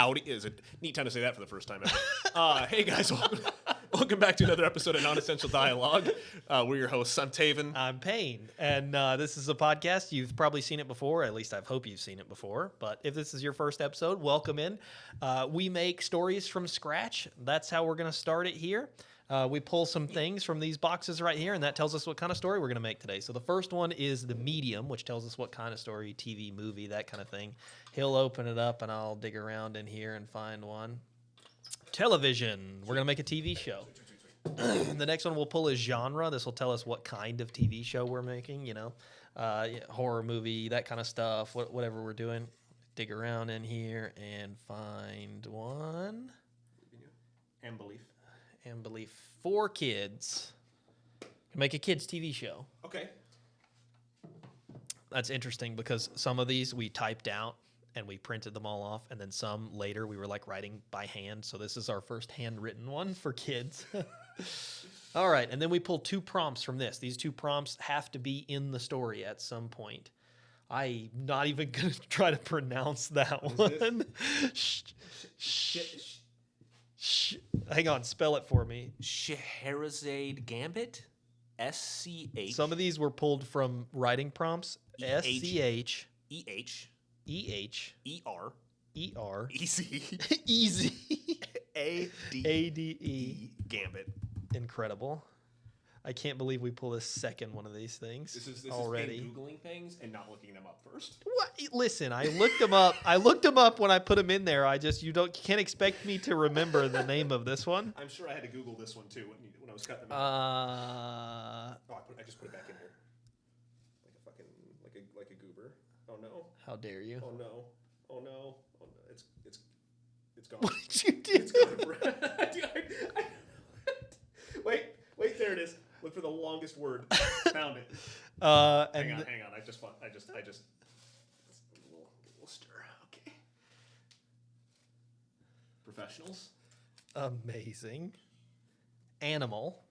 howdy. Is it neat time to say that for the first time ever? Hey guys, welcome back to another episode of Non-Essential Dialogue. We're your hosts. I'm Tavyn. I'm Payne, and this is a podcast. You've probably seen it before. At least I hope you've seen it before. But if this is your first episode, welcome in. We make stories from scratch. That's how we're going to start it here. We pull some things from these boxes right here, and that tells us what kind of story we're going to make today. So the first one is the medium, which tells us what kind of story, TV, movie, that kind of thing. He'll open it up, and I'll dig around in here and find one. Television. We're going to make a TV show. The next one we'll pull is genre. This will tell us what kind of TV show we're making, horror movie, that kind of stuff, whatever we're doing. Dig around in here and find one. And belief. And belief for kids. Make a kids TV show. Okay. That's interesting because some of these we typed out and we printed them all off, and then some later we were like writing by hand. So this is our first handwritten one for kids. All right, and then we pulled 2 prompts from this. These 2 prompts have to be in the story at some point. I'm not even going to try to pronounce that one. Hang on, spell it for me. Scheherazade Gambit? S-C-H. Some of these were pulled from writing prompts. S-C-H. E-H. E-H. E-R. E-R. Easy. Easy. A-D. A-D-E. Gambit. Incredible. I can't believe we pull a second one of these things This already. is Googling things and not looking them up first. What? Listen, I looked them up. I looked them up when I put them in there. You can't expect me to remember the name of this one. I'm sure I had to Google this one too when I was cutting them out. I just put it back in here. Like a goober. Oh no. How dare you? Oh no. Oh no. Oh no. It's gone. What did you do? It's gone. Wait, there it is. Look for the longest word. Found it. Hang on. I just a little stir. Okay. Professionals. Amazing. Animal.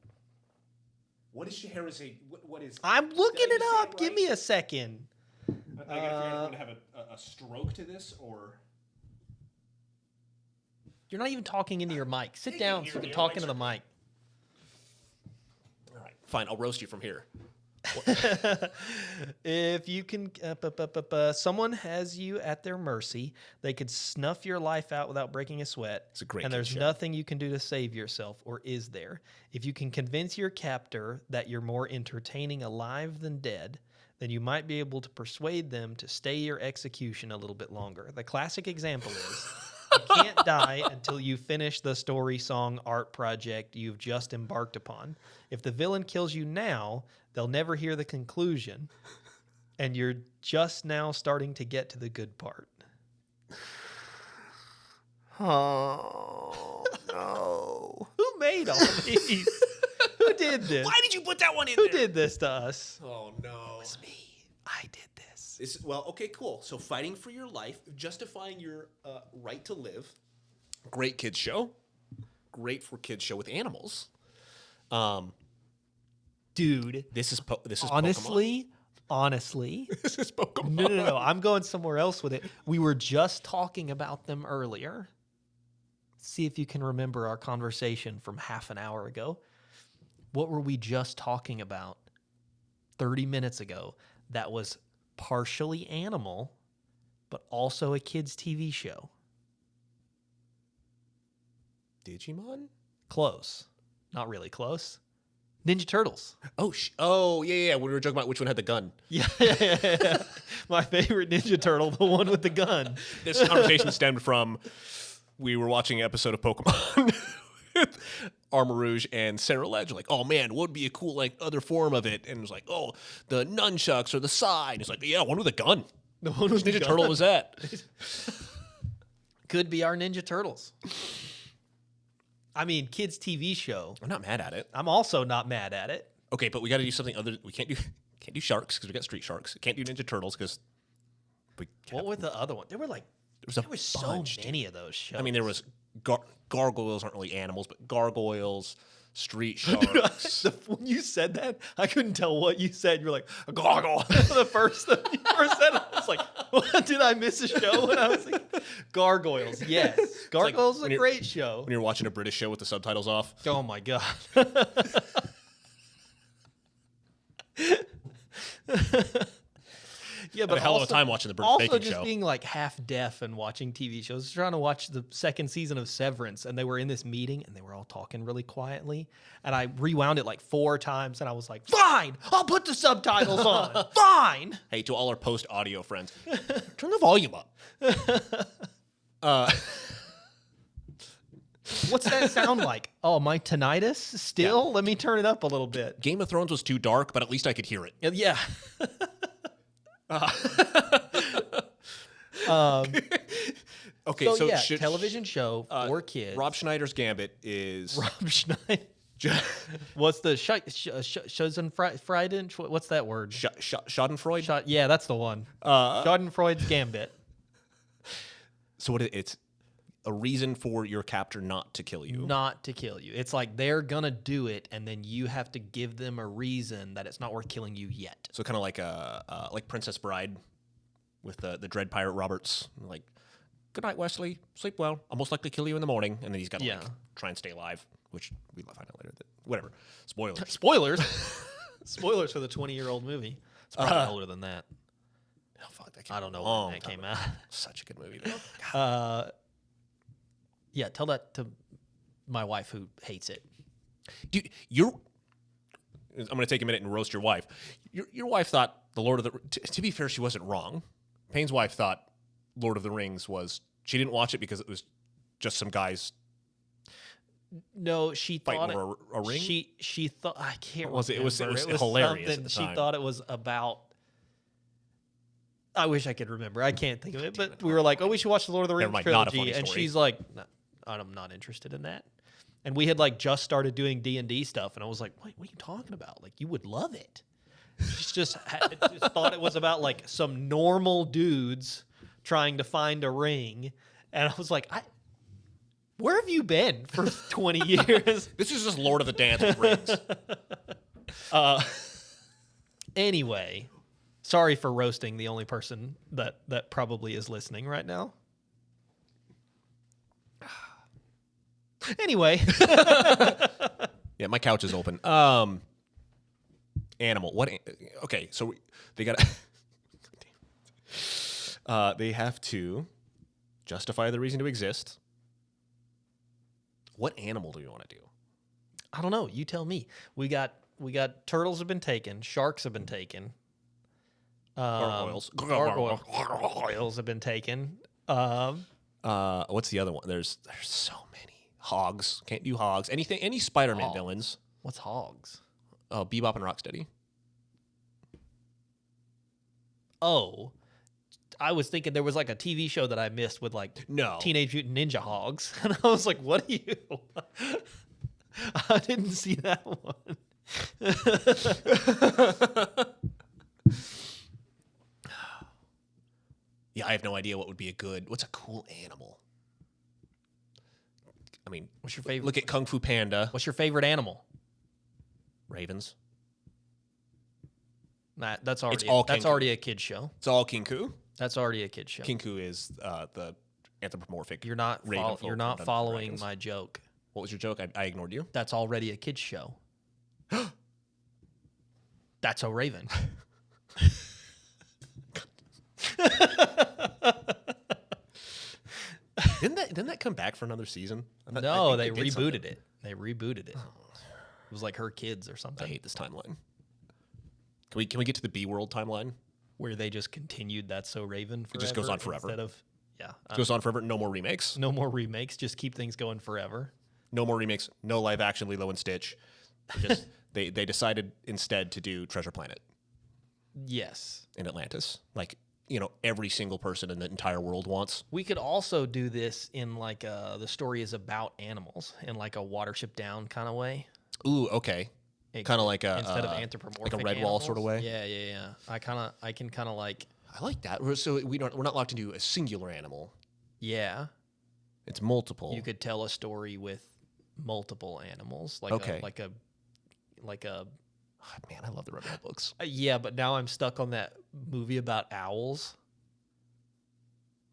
What is Scheherazade? What is? I'm looking it up. Right? Give me a second. I guess you're going to have a stroke to this, or You're not even talking into your mic. Sit down so you can talk into the mic. All right, fine. I'll roast you from here. If you can, someone has you at their mercy. They could snuff your life out without breaking a sweat. It's a great and there's show. nothing you can do to save yourself, or is there? If you can convince your captor that you're more entertaining alive than dead, then you might be able to persuade them to stay your execution a little bit longer. The classic example is you can't die until you finish the story, song, art project you've just embarked upon. If the villain kills you now, they'll never hear the conclusion, and you're just now starting to get to the good part. Oh, no. Who made all these? Who did this? Why did you put that one in Who there? did this to us? Oh, no. It was me. I did this. Well, okay, cool. So fighting for your life, justifying your right to live. Great kids show. Great for kids show with animals. Dude, This is honestly, Pokemon. This is Pokemon. No. I'm going somewhere else with it. We were just talking about them earlier. See if you can remember our conversation from half an hour ago. What were we just talking about 30 minutes ago that was partially animal, but also a kid's TV show? Digimon? Close. Not really close. Ninja Turtles. Oh, yeah. We were joking about which one had the gun. Yeah. My favorite Ninja Turtle, the one with the gun. This conversation stemmed from we were watching an episode of Pokemon with Armor Rouge and Sarah Ledge. Like, oh man, what would be a cool other form of it? And it was like, oh, the nunchucks or the sai. And it's like, yeah, one with a gun. The one with Which Ninja the Turtle gun. was that? Could be our Ninja Turtles. I mean, kids' TV show. I'm not mad at it. I'm also not mad at it. Okay, but we got to do something other. We can't do sharks because we got street sharks. Can't do Ninja Turtles because we. What was the other one? There were so bunch, many of those shows. I mean, there was gargoyles aren't really animals, but gargoyles. Street sharks. When you said that, I couldn't tell what you said. You're like, a gargoyle. The first said it, I was like, what, did I miss a show? And I was like, gargoyles. Yes. Gargoyles is a great show. When you're watching a British show with the subtitles off. Oh, my God. Yeah, but I had a hell of a time watching the British also baking just show. being like half deaf and watching TV shows. I was trying to watch the second season of Severance, and they were in this meeting, and they were all talking really quietly. And I rewound it like 4 times, and I was like, "Fine, I'll put the subtitles on. Fine." Hey, to all our post audio friends, turn the volume up. What's that sound like? Oh, my tinnitus still? Yeah. Let me turn it up a little bit. Game of Thrones was too dark, but at least I could hear it. Yeah. Okay, so yeah, television show for kids. Rob Schneider's Gambit is Rob Schneider. What's the Schadenfreude? What's that word? Schadenfreude? Yeah, that's the one. Schadenfreude's Gambit. So it's a reason for your captor not to kill you. Not to kill you. It's like they're gonna do it, and then you have to give them a reason that it's not worth killing you yet. So kind of like Princess Bride with the Dread Pirate Roberts. Like, good night, Wesley. Sleep well. I'll most likely kill you in the morning. And then he's got to try and stay alive, which we find out later. Whatever. Spoilers. Spoilers. Spoilers for the 20-year-old movie. It's probably older than that. Oh, fuck, I don't know when that came out. Such a good movie, though. Yeah, tell that to my wife who hates it. I'm going to take a minute and roast your wife. Your wife thought the Lord of the... To be fair, she wasn't wrong. Payne's wife thought Lord of the Rings was... She didn't watch it because it was just some guys... No, she thought fighting a ring. She thought... I can't remember. It was hilarious at the time. She thought it was about... I wish I could remember. I can't think of it. But we were like, oh, we should watch the Lord of the Rings trilogy. And she's like, no, I'm not interested in that. And we had like just started doing D&D stuff. And I was like, what are you talking about? Like, you would love it. She just thought it was about like some normal dudes trying to find a ring. And I was like, where have you been for 20 years? This is just Lord of the Dance with rings. Anyway, sorry for roasting the only person that probably is listening right now. Anyway. Yeah, my couch is open. Animal. What? Okay, so they got. They have to justify the reason to exist. What animal do you want to do? I don't know. You tell me. We got turtles have been taken. Sharks have been taken. Gargoyles. Gargoyles have been taken. What's the other one? There's so many. Hogs. Can't do hogs. Anything. Any Spider-Man villains. What's hogs? Oh, Bebop and Rocksteady. Oh, I was thinking there was like a TV show that I missed with like No. Teenage Mutant Ninja Hogs. And I was like, what are you? I didn't see that one. Yeah, I have no idea what would be what's a cool animal? I mean, what's your favorite? Look at Kung Fu Panda. What's your favorite animal? Ravens. That's already a kid's show. It's all Kinku. That's already a kid's show. Kinku is the anthropomorphic. You're not following my joke. What was your joke? I ignored you. That's already a kid's show. That's a Raven. Didn't that come back for another season? No, they rebooted it. They rebooted it. It was like her kids or something. I hate this timeline. Can we get to the B World timeline where they just continued That's So Raven forever? It just goes on forever. It goes on forever. No more remakes. No more remakes. Just keep things going forever. No more remakes. No live action Lilo and Stitch. They decided instead to do Treasure Planet. Yes. In Atlantis, like every single person in the entire world wants. We could also do this in like the story is about animals in like a Watership Down kind of way. Ooh, okay. Kind of like instead of anthropomorphic, like a Redwall sort of way. Yeah. I can kind of like. I like that. So we're not locked into a singular animal. Yeah. It's multiple. You could tell a story with multiple animals, like Okay. a Oh, man, I love the Red Ball books. yeah. But now I'm stuck on that movie about owls,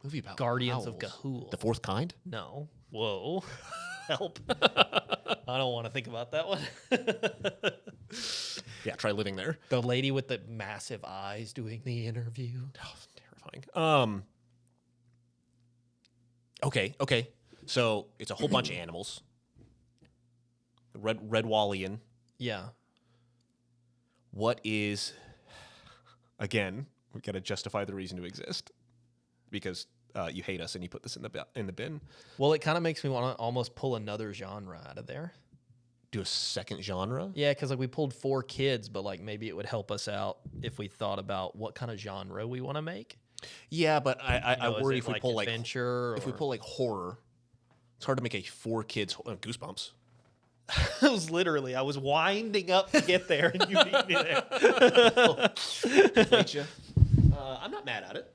Movie about Guardians of owls. Ga'Hoole. The Fourth Kind? No, whoa, help! I don't want to think about that one. Yeah, try living there. The lady with the massive eyes doing the interview. Oh, terrifying. Okay. So it's a whole bunch of animals. Red Wallian. Yeah. What is, again, we got to justify the reason to exist because you hate us and you put this in the bin. Well, it kind of makes me want to almost pull another genre out of there. Do a second genre? Yeah, because like we pulled 4 kids, but like maybe it would help us out if we thought about what kind of genre we want to make. Yeah, but I Is worry it if we like pull adventure, if we pull like horror, it's hard to make a 4 kids Goosebumps. It was literally, I was winding up to get there, and you beat me there. Played you. I'm not mad at it.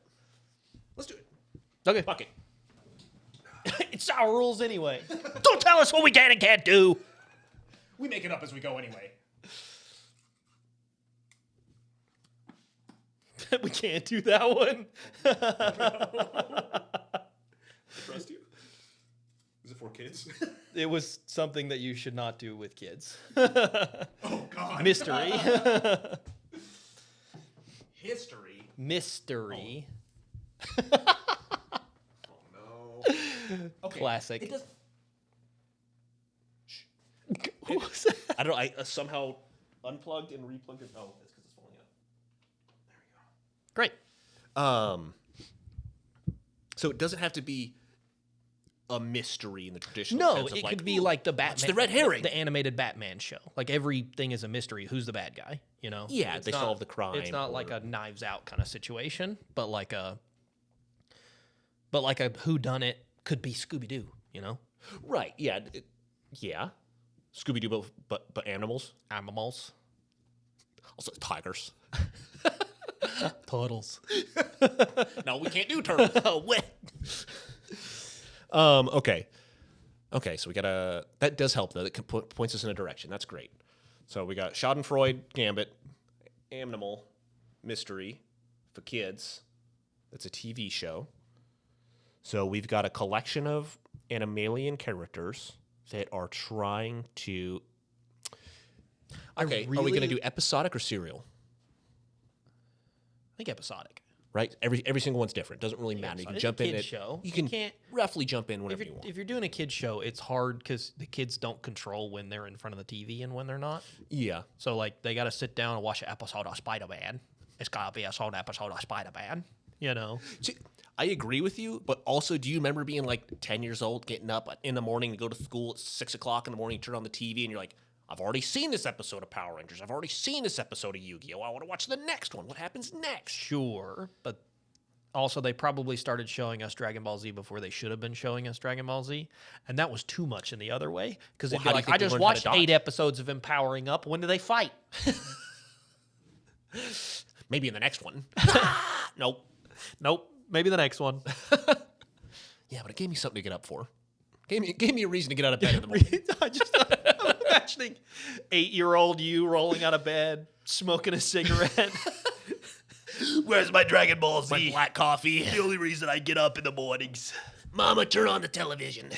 Let's do it. Okay, Fuck it. it's our rules anyway. Don't tell us what we can and can't do. We make it up as we go anyway. We can't do that one. Trust you. Is it 4 kids? It was something that you should not do with kids. Oh God. Mystery. History. Mystery. Oh no. Okay. Classic. It does. What was that? I don't know. I somehow unplugged and replugged it. Oh, that's because it's falling out. Great. So it doesn't have to be a mystery in the traditional No, sense of it like, could be ooh, like the Batman. what's the red herring? The animated Batman show. Like everything is a mystery. Who's the bad guy? You know? Yeah, It's they solve the crime. It's not like a Knives Out kind of situation, but like a whodunit could be Scooby Doo. You know? Right. Yeah. Yeah. Scooby Doo, but animals. Animals. Also tigers. Turtles. No, we can't do turtles. What? Okay. Okay, so we got that does help though. That points us in a direction. That's great. So we got Schadenfreude, Gambit, Animal, Mystery for kids. That's a TV show. So we've got a collection of animalian characters that are trying to. Okay, are we going to do episodic or serial? I think episodic. Right, every single one's different. Doesn't really matter. You can jump in. You can roughly jump in whenever you want. If you're doing a kid's show, it's hard because the kids don't control when they're in front of the TV and when they're not. Yeah. So like they got to sit down and watch an episode of Spider-Man. It's got to be a whole episode of Spider-Man. You know. See, I agree with you, but also, do you remember being like 10 years old, getting up in the morning to go to school at 6 o'clock in the morning, turn on the TV, and you're like, I've already seen this episode of Power Rangers. I've already seen this episode of Yu-Gi-Oh! I want to watch the next one. What happens next? Sure, but also they probably started showing us Dragon Ball Z before they should have been showing us Dragon Ball Z, and that was too much in the other way because Well, they'd be like, I just watched 8 episodes of him powering up. When do they fight? Maybe in the next one. Nope. Maybe the next one. Yeah, but it gave me something to get up for. Gave me a reason to get out of bed in the morning. I'm imagining 8-year-old you rolling out of bed, smoking a cigarette. Where's my Dragon Ball Z? My black coffee. The only reason I get up in the mornings. Mama, turn on the television.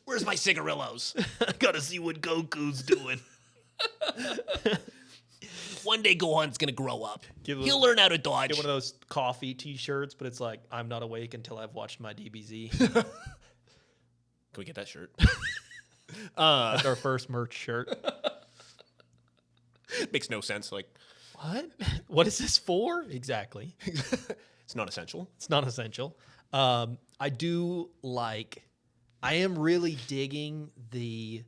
Where's my cigarillos? I gotta see what Goku's doing. One day Gohan's gonna grow up. He'll learn how to dodge. Get one of those coffee T-shirts, but it's like, I'm not awake until I've watched my DBZ. Can we get that shirt? That's our first merch shirt. Makes no sense. Like, What? What is this for? Exactly. it's not essential. It's not essential. I am really digging the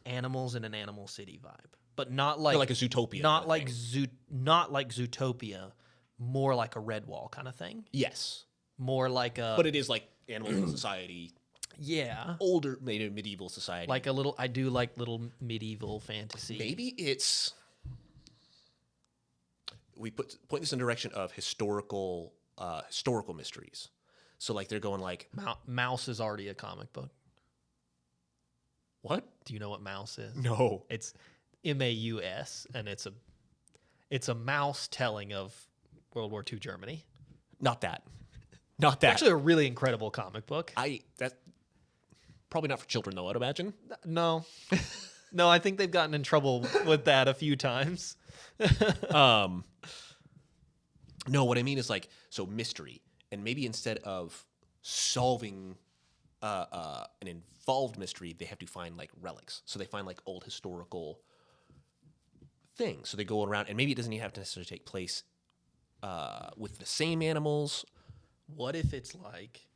animals in an Animal City vibe, but not like Like a Zootopia. not like Zootopia, more like a Redwall kind of thing. Yes. More like a. But it is like Animal Society, yeah, older medieval society. like a little. I do like little medieval fantasy. Maybe it's. We point this in the direction of historical mysteries. So like they're going like Mouse is already a comic book. What? Do you know what mouse is? No. It's MAUS, and it's a mouse telling of World War II Germany. Not that. Not that. Actually, a really incredible comic book. That probably not for children though, I'd imagine. No, no, I think they've gotten in trouble with that a few times. No, what I mean is like, so mystery, and maybe instead of solving an involved mystery, they have to find like relics. So they find like old historical things. So they go around, and maybe it doesn't even have to necessarily take place with the same animals. What if it's like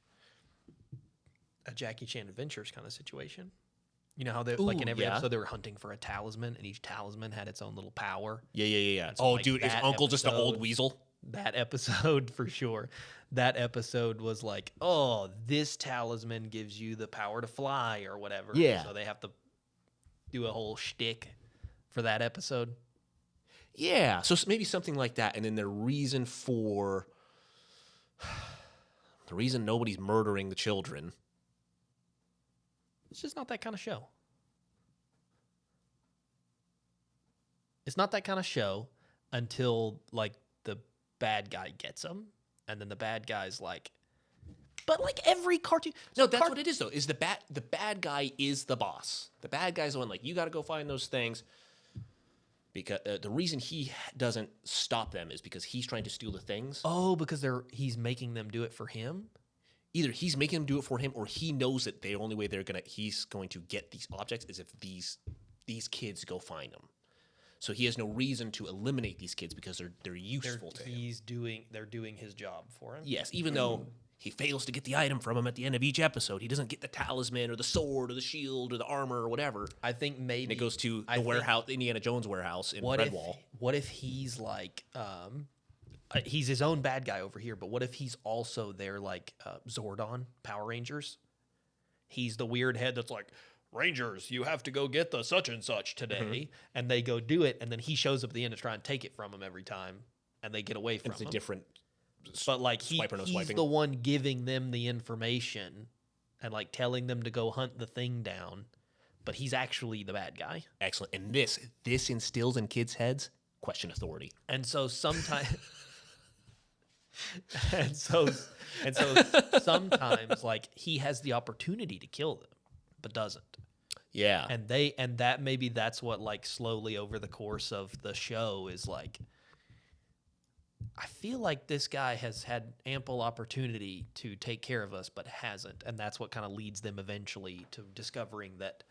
a Jackie Chan Adventures kind of situation? You know how they like in every episode they were hunting for a talisman, and each talisman had its own little power. Yeah. So, Oh, like, dude, is Uncle just an old weasel? That episode for sure. That episode was like, oh, this talisman gives you the power to fly or whatever. Yeah. So they have to do a whole shtick for that episode. Yeah. So maybe something like that, and then the reason nobody's murdering the children. It's just not that kind of show. It's not that kind of show until like the bad guy gets them, and then the bad guy's like, but like every cartoon. No, that's what it is though. Is the bad guy is the boss. The bad guy's the one like you got to go find those things. Because the reason he doesn't stop them is because he's trying to steal the things. Oh, because he's making them do it for him. Either he's making them do it for him, or he knows that the only way he's going to get these objects is if these kids go find them. So he has no reason to eliminate these kids because they're useful to him. They're doing his job for him. Yes, even though he fails to get the item from him at the end of each episode, he doesn't get the talisman or the sword or the shield or the armor or whatever. I think maybe and it goes to the warehouse, Indiana Jones warehouse in Redwall. What if he's like, he's his own bad guy over here, but what if he's also their like Zordon Power Rangers? He's the weird head that's like, Rangers, you have to go get the such and such today, and they go do it, and then he shows up at the end to try and take it from him every time, and they get away from him. It's a different. But like he's the one giving them the information and like telling them to go hunt the thing down, but he's actually the bad guy. Excellent. And this instills in kids' heads question authority. And so sometimes and so sometimes like he has the opportunity to kill them but doesn't. Yeah. And that maybe that's what like slowly over the course of the show is like, I feel like this guy has had ample opportunity to take care of us, but hasn't. And that's what kind of leads them eventually to discovering that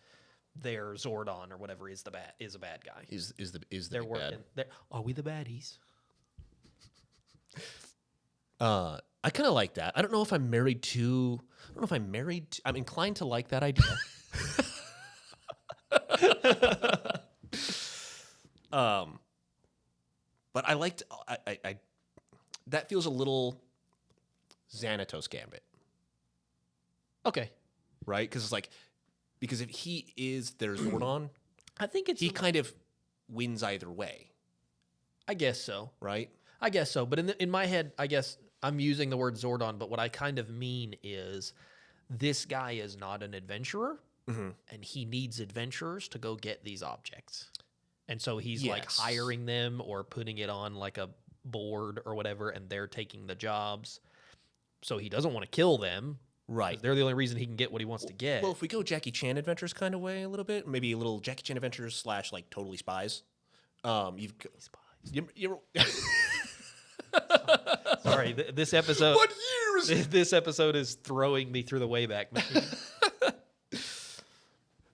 their Zordon or whatever is a bad guy. Is the They're big working. Are we the baddies? I kind of like that. I don't know if I'm married to. I'm inclined to like that idea. But I liked. I that feels a little Xanatos Gambit. Okay. Right? Because if he is their Zordon, I think he kind of wins either way. I guess so. Right? I guess so. But in my head, I guess I'm using the word Zordon, but what I kind of mean is this guy is not an adventurer, and he needs adventurers to go get these objects. And so he's like hiring them or putting it on like a board or whatever, and they're taking the jobs. So he doesn't want to kill them. Right. They're the only reason he can get what he wants to get. Well, if we go Jackie Chan Adventures kind of way a little bit, maybe a little Jackie Chan Adventures / like Totally Spies. Sorry, this episode. What years? This episode is throwing me through the Wayback Machine.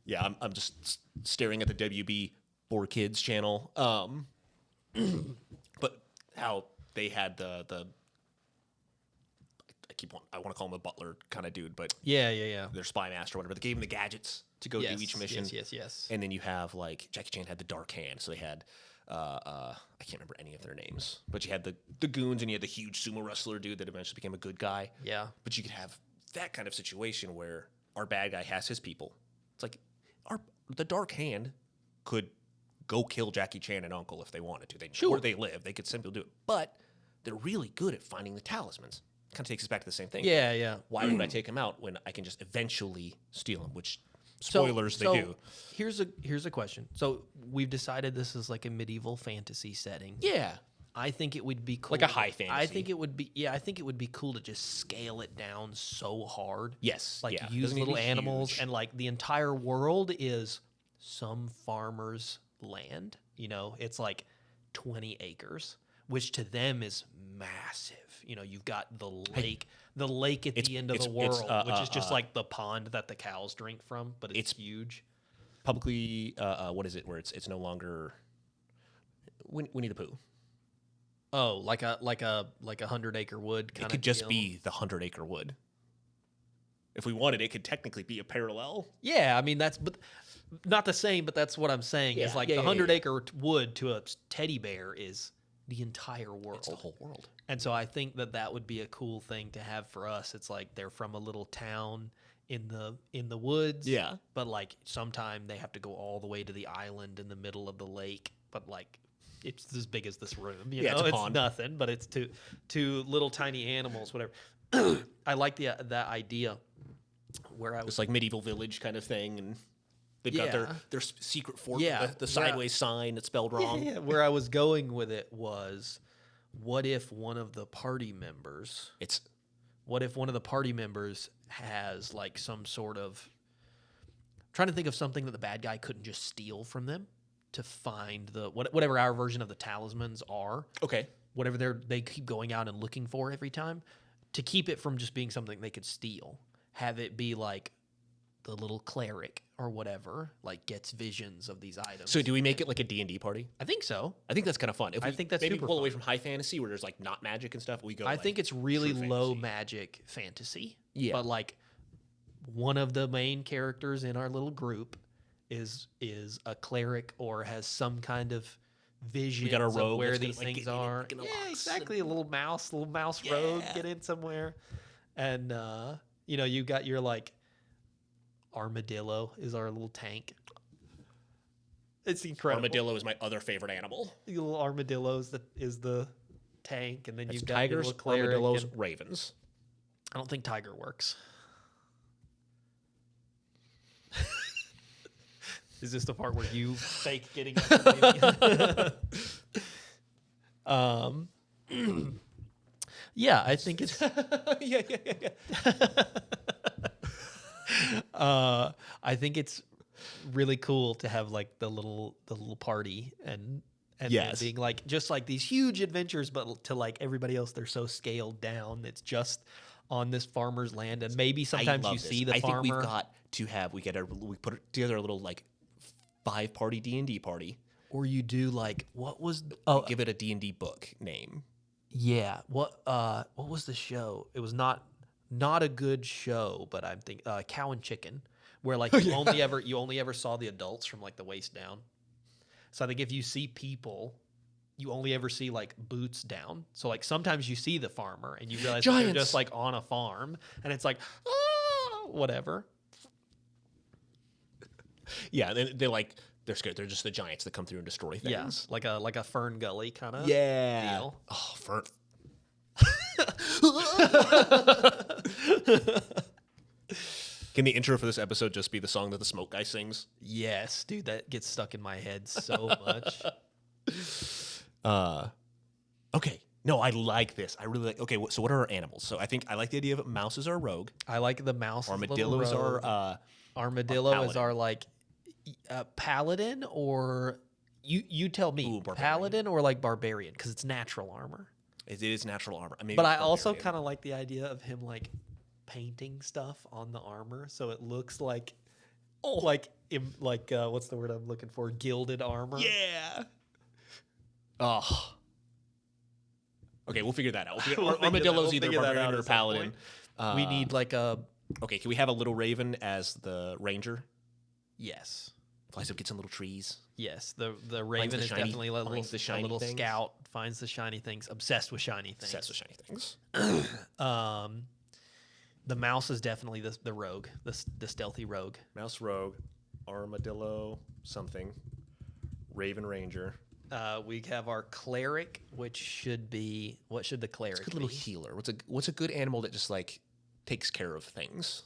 Yeah, I'm just staring at the WB 4Kids channel. But how they had the I want to call him a butler kind of dude, but yeah. their spy master or whatever. They gave him the gadgets to go do each mission. Yes. And then you have like Jackie Chan had the dark hand, so they had I can't remember any of their names, but you had the goons and you had the huge sumo wrestler dude that eventually became a good guy. Yeah. But you could have that kind of situation where our bad guy has his people. It's like the dark hand could go kill Jackie Chan and Uncle if they wanted to. They know where they live. They could simply do it. But they're really good at finding the talismans. Kind of takes us back to the same thing. Yeah. Why would I take him out when I can just eventually steal him? Which Spoilers, they do. Here's a question. So we've decided this is like a medieval fantasy setting. Yeah. I think it would be cool. Like a high fantasy. I think it would be. Yeah, I think it would be cool to just scale it down so hard. Yes. Like yeah. use Doesn't need to little be animals, huge. and like the entire world is some farmer's land. You know, it's like 20 acres, which to them is massive. You know, you've got the lake at the end of the world, which is just like the pond that the cows drink from, but it's huge. Publicly, what is it? Where it's no longer Winnie the Pooh. Oh, like a 100-acre wood kind of. It could just be the 100-acre wood. If we wanted, it could technically be a parallel. Yeah, I mean but not the same. But that's what I'm saying is like the 100-acre wood to a teddy bear is the entire world. It's the whole world. And so I think that would be a cool thing to have for us. It's like they're from a little town in the woods. Yeah. But like sometime they have to go all the way to the island in the middle of the lake. But like it's as big as this room. You know, it's nothing. But it's two little tiny animals, whatever. I like that idea. Where it's like medieval village kind of thing, and they've got their secret fort, the sideways sign that's spelled wrong. Yeah, where I was going with it was, what if one of the party members has like some sort of, trying to think of something that the bad guy couldn't just steal from them to find whatever our version of the talismans are. Okay. Whatever they keep going out and looking for every time, to keep it from just being something they could steal. Have it be like the little cleric or whatever, like gets visions of these items. So do we make it like a D&D party? I think so. I think that's kind of fun. If I think that's maybe super pull fun. away from high fantasy where there's like not magic and stuff. We go. I like, think it's really true low fantasy. magic fantasy. Yeah. But like one of the main characters in our little group is a cleric or has some kind of vision got a of rogue where that's these gonna, like, things get in are. in a Yeah, box exactly. A little mouse rogue, get in somewhere. And you know, you got your like armadillo is our little tank. It's incredible. Armadillo is my other favorite animal. The little armadillo is the tank, and then It's you've got tigers, your little cleric armadillos, and- ravens. I don't think tiger works. Is this the part where you fake getting up? Yeah, I think it's I think it's really cool to have like the little party and Yes. being like just like these huge adventures, but to like everybody else they're so scaled down. It's just on this farmer's land, and maybe sometimes you see the farmer. I think we've got to have we put together a little like 5-party D&D party. Or you do like what was Give it a D&D book name. yeah, what was the show? It was not a good show, but I'm thinking Cow and Chicken, where like you only ever saw the adults from like the waist down. So I think if you see people, you only ever see like boots down. So like sometimes you see the farmer and you realize that they're Giants. just like on a farm, and it's like whatever. Yeah, they're like they're scared. They're just the giants that come through and destroy things. Yeah, like a Fern Gully kind of deal. Oh, Fern. Can the intro for this episode just be the song that the smoke guy sings? Yes, dude, that gets stuck in my head so much. Okay. No, I like this. I really like. Okay, so what are our animals? So I think I like the idea of mouses are rogue. I like the mouse. Armadillos are Armadillo is our like paladin, or you tell me, Ooh, barbarian. paladin or like barbarian, because it's natural armor. it is natural armor. I mean, But I also kind of like the idea of him like painting stuff on the armor so it looks like what's the word I'm looking for? Gilded armor. yeah. Oh. Okay, we'll figure that out. We'll figure, We'll figure armadillo's that- we'll either figure that out barbarian or at some paladin. We need like a Okay, can we have a little raven as the ranger? yes. Flies up, gets in little trees. Yes, the raven the is shiny- definitely a finds the shiny little things. scout, finds the shiny things, obsessed with shiny things. Obsessed with shiny things. The mouse is definitely the rogue, the stealthy rogue. Mouse rogue, armadillo, something, raven ranger. We have our cleric, which should be what should the cleric It's a good little be? healer. What's a good animal that just like takes care of things?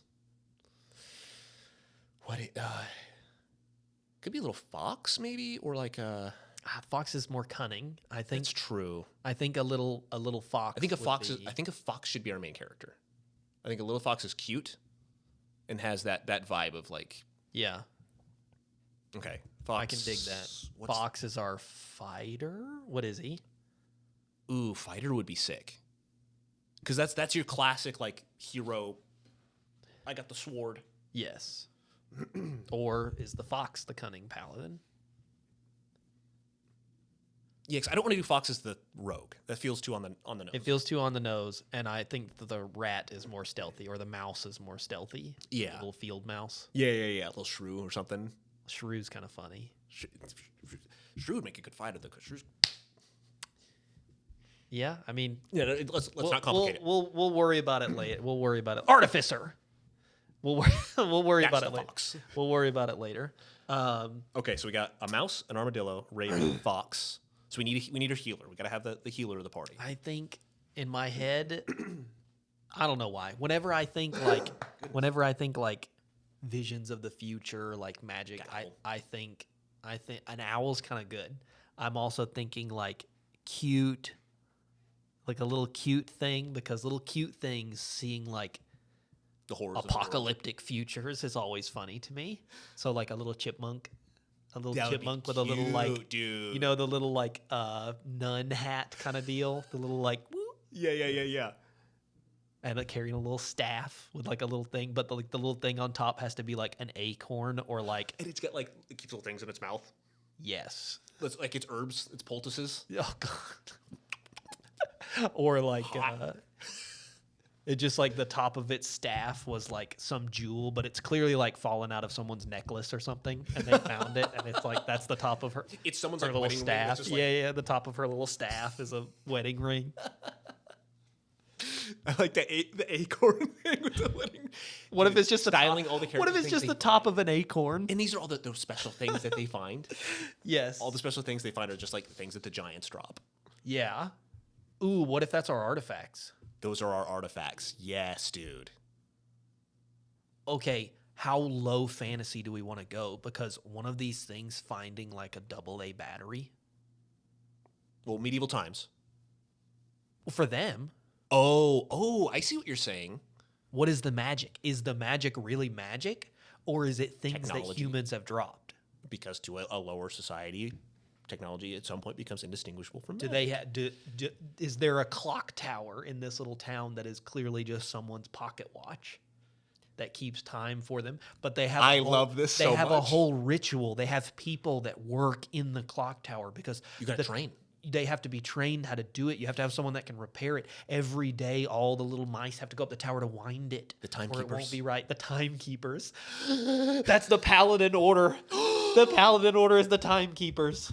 Could be a little fox, maybe, or like a. Fox is more cunning. I think. It's true. I think a little fox. I think a fox should be our main character. I think a little fox is cute, and has that vibe of like. Yeah. Okay, fox. I can dig that. Fox is our fighter. What is he? Ooh, fighter would be sick. Because that's your classic like hero. I got the sword. Yes. Or is the fox the cunning paladin? Yeah, because I don't want to do fox as the rogue. That feels too on the nose. It feels too on the nose, and I think that the rat is more stealthy, or the mouse is more stealthy. Yeah. The little field mouse. Yeah. A little shrew or something. Shrew's kind of funny. Shrew would make a good fighter, though, because shrew's... Yeah, I mean... Yeah, let's not complicate it. We'll worry about it later. We'll worry about it. Artificer! We'll worry about it later. Fox. We'll worry about it later. Okay, so we got a mouse, an armadillo, raven, fox. So we need a healer. We got to have the healer of the party. I think in my head, I don't know why. Whenever I think like visions of the future, like magic, I think an owl's kind of good. I'm also thinking like cute, like a little cute thing, because little cute things seeing like the horrors apocalyptic futures is always funny to me. So like a little chipmunk. A little that chipmunk with cute, a little like, dude. You know, the little like nun hat kind of deal. The little like, woo. Yeah. And like carrying a little staff with like a little thing, but the little thing on top has to be like an acorn or like. And it's got like it keeps little things in its mouth. Yes. It's like it's herbs, it's poultices. Oh god. Or like it just like the top of its staff was like some jewel, but it's clearly like fallen out of someone's necklace or something, and they found it, and it's like that's the top of her. It's someone's her like little wedding staff. ring. Yeah. The top of her little staff is a wedding ring. I like the acorn thing with the wedding. What if it's just styling all the characters? What if it's just the top of an acorn? And these are all those special things that they find. Yes. All the special things they find are just like things that the giants drop. Yeah. Ooh, what if that's our artifacts? Those are our artifacts. Yes, dude. Okay, how low fantasy do we want to go? Because one of these things finding like a AA battery. Well, medieval times. For them. Oh, I see what you're saying. What is the magic? Is the magic really magic? Or is it things Technology. that humans have dropped? Because to a lower society, technology at some point becomes indistinguishable from Do magic. they is there a clock tower in this little town that is clearly just someone's pocket watch that keeps time for them? But they have love this They so have a much. whole ritual. They have people that work in the clock tower because You got to train. They have to be trained how to do it. You have to have someone that can repair it. Every day, all the little mice have to go up the tower to wind it. The Or it timekeepers. won't be right. The timekeepers. That's the paladin order. The paladin order is the timekeepers.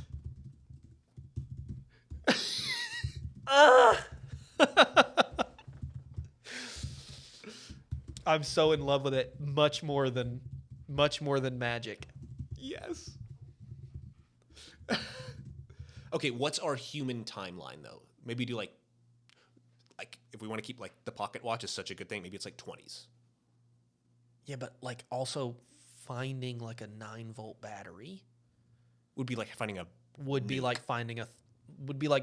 I'm so in love with it. Much more than magic. Yes. Okay, what's our human timeline though? Maybe do like if we want to keep like the pocket watch is such a good thing, maybe it's like 20s. Yeah, but like also finding like a 9-volt battery Would be like finding a would be nuke. like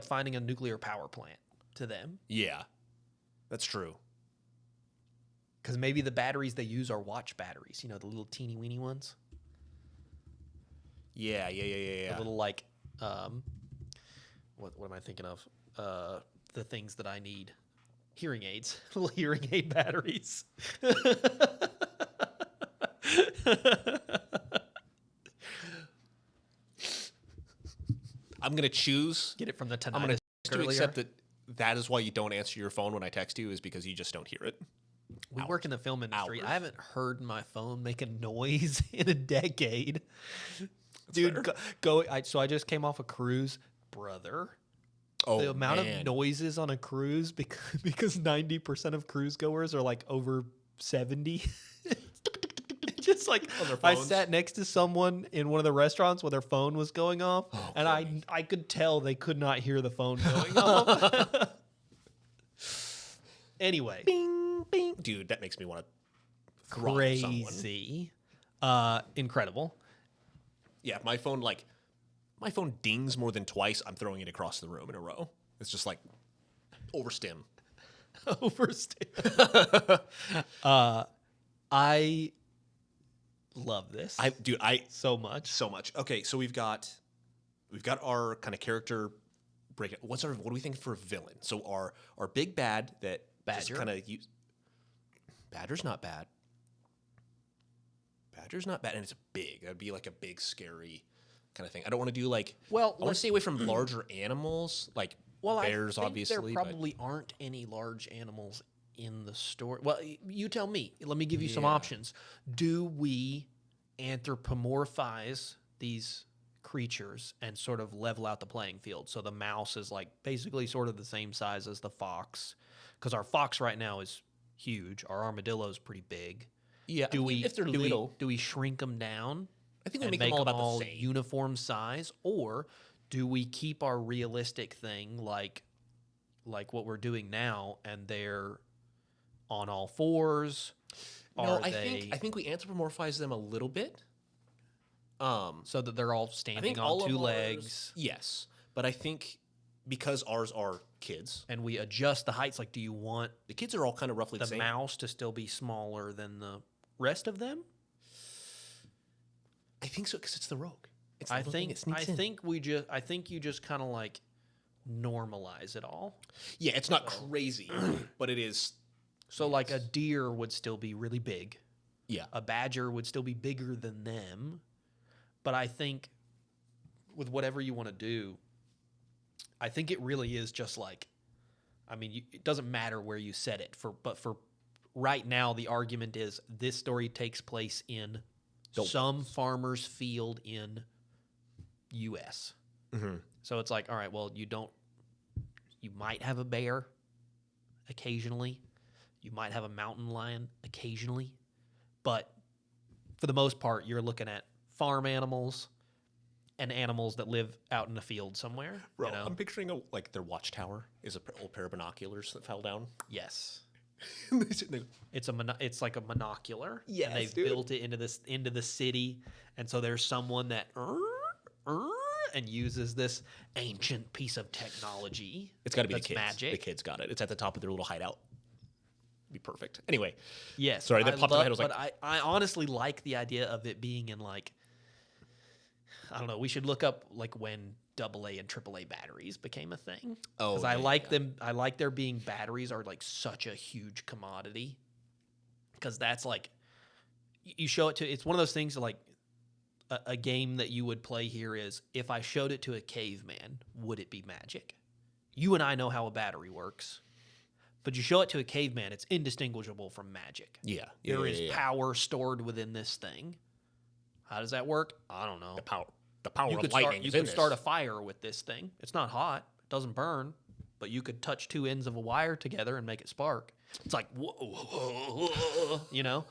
finding a nuclear power plant to them. Yeah. That's true. Because maybe the batteries they use are watch batteries. You know, the little teeny weeny ones. Yeah. The little like, what am I thinking of? The things that I need. Hearing aids. Little hearing aid batteries. I'm going to choose Get it from the tinnitus. I'm going to earlier. accept that is why you don't answer your phone when I text you, is because you just don't hear it. We work in the film industry. Hours. I haven't heard my phone make a noise in a decade. Dude, so I just came off a cruise. Brother. Oh, The amount man. of noises on a cruise because 90% of cruise goers are like over 70. Just like On their I phones? sat next to someone in one of the restaurants where their phone was going off, and I could tell they could not hear the phone going off. Anyway, Bing, bing. Dude, that makes me want to throttle someone. crazy. Incredible. Yeah, my phone dings more than twice. I'm throwing it across the room in a row. It's just like overstim. Overstand. I love this. I so much. so much. Okay, so we've got our kind of character break. What do we think for a villain? So our big bad that Badger. kind of Badger's not bad. Badger's not bad, and it's big. That'd be like a big, scary kind of thing. I don't want to do like. Well, I want to stay away from larger animals like bears, I think obviously. there probably aren't any large animals in the story. Well, you tell me. Let me give you some Yeah. options. Do we anthropomorphize these creatures and sort of level out the playing field? So the mouse is like basically sort of the same size as the fox, because our fox right now is huge. Our armadillo is pretty big. Yeah. If they're little, do we shrink them down? I think we And make them all about all the same. uniform size, or do we keep our realistic thing like what we're doing now, and they're on all fours? No, I think we anthropomorphize them a little bit. So that they're all I standing think on all two of legs, yes, but I think because ours are kids, and we adjust the heights. Like, do you want the kids are all kind of roughly the the same. mouse to still be smaller than the rest of them? I think so because it's the rogue. It's the I little thing think that sneaks in. I think you just kind of like normalize it all. Yeah, it's not crazy, but it is. So like a deer would still be really big. Yeah, A badger would still be bigger than them. But I think with whatever you want to do, I think it really is just like, I mean, it doesn't matter where you set it. But for right now, the argument is this story takes place in some farmer's field in U.S. Mm-hmm. So it's like, all right, well, you might have a bear occasionally. You might have a mountain lion occasionally. But for the most part, you're looking at farm animals and animals that live out in the field somewhere. Bro, you know? I'm picturing their watchtower is an old pair of binoculars that fell down. Yes. They- It's like a monocular. Yes, and they've dude. built it into the city, and so there's someone that and uses this ancient piece of technology. It's got to be that's the kids. magic. The kids got it. It's at the top of their little hideout. Be perfect. Anyway, Yes. sorry, that popped in my head. I was but like, I honestly like the idea of it being in like, I don't know. We should look up like when AA and AAA batteries became a thing. Oh, because I yeah, like yeah. them. I like there being batteries are like such a huge commodity. Because that's like, you show it to. It's one of those things that like a game that you would play here is if I showed it to a caveman, would it be magic? You and I know how a battery works. But you show it to a caveman, it's indistinguishable from magic. yeah, There is yeah. power stored within this thing. How does that work? I don't know. The power You of could lightning is in this. start a fire with this thing. It's not hot. It doesn't burn. But you could touch two ends of a wire together and make it spark. It's like, whoa, you know?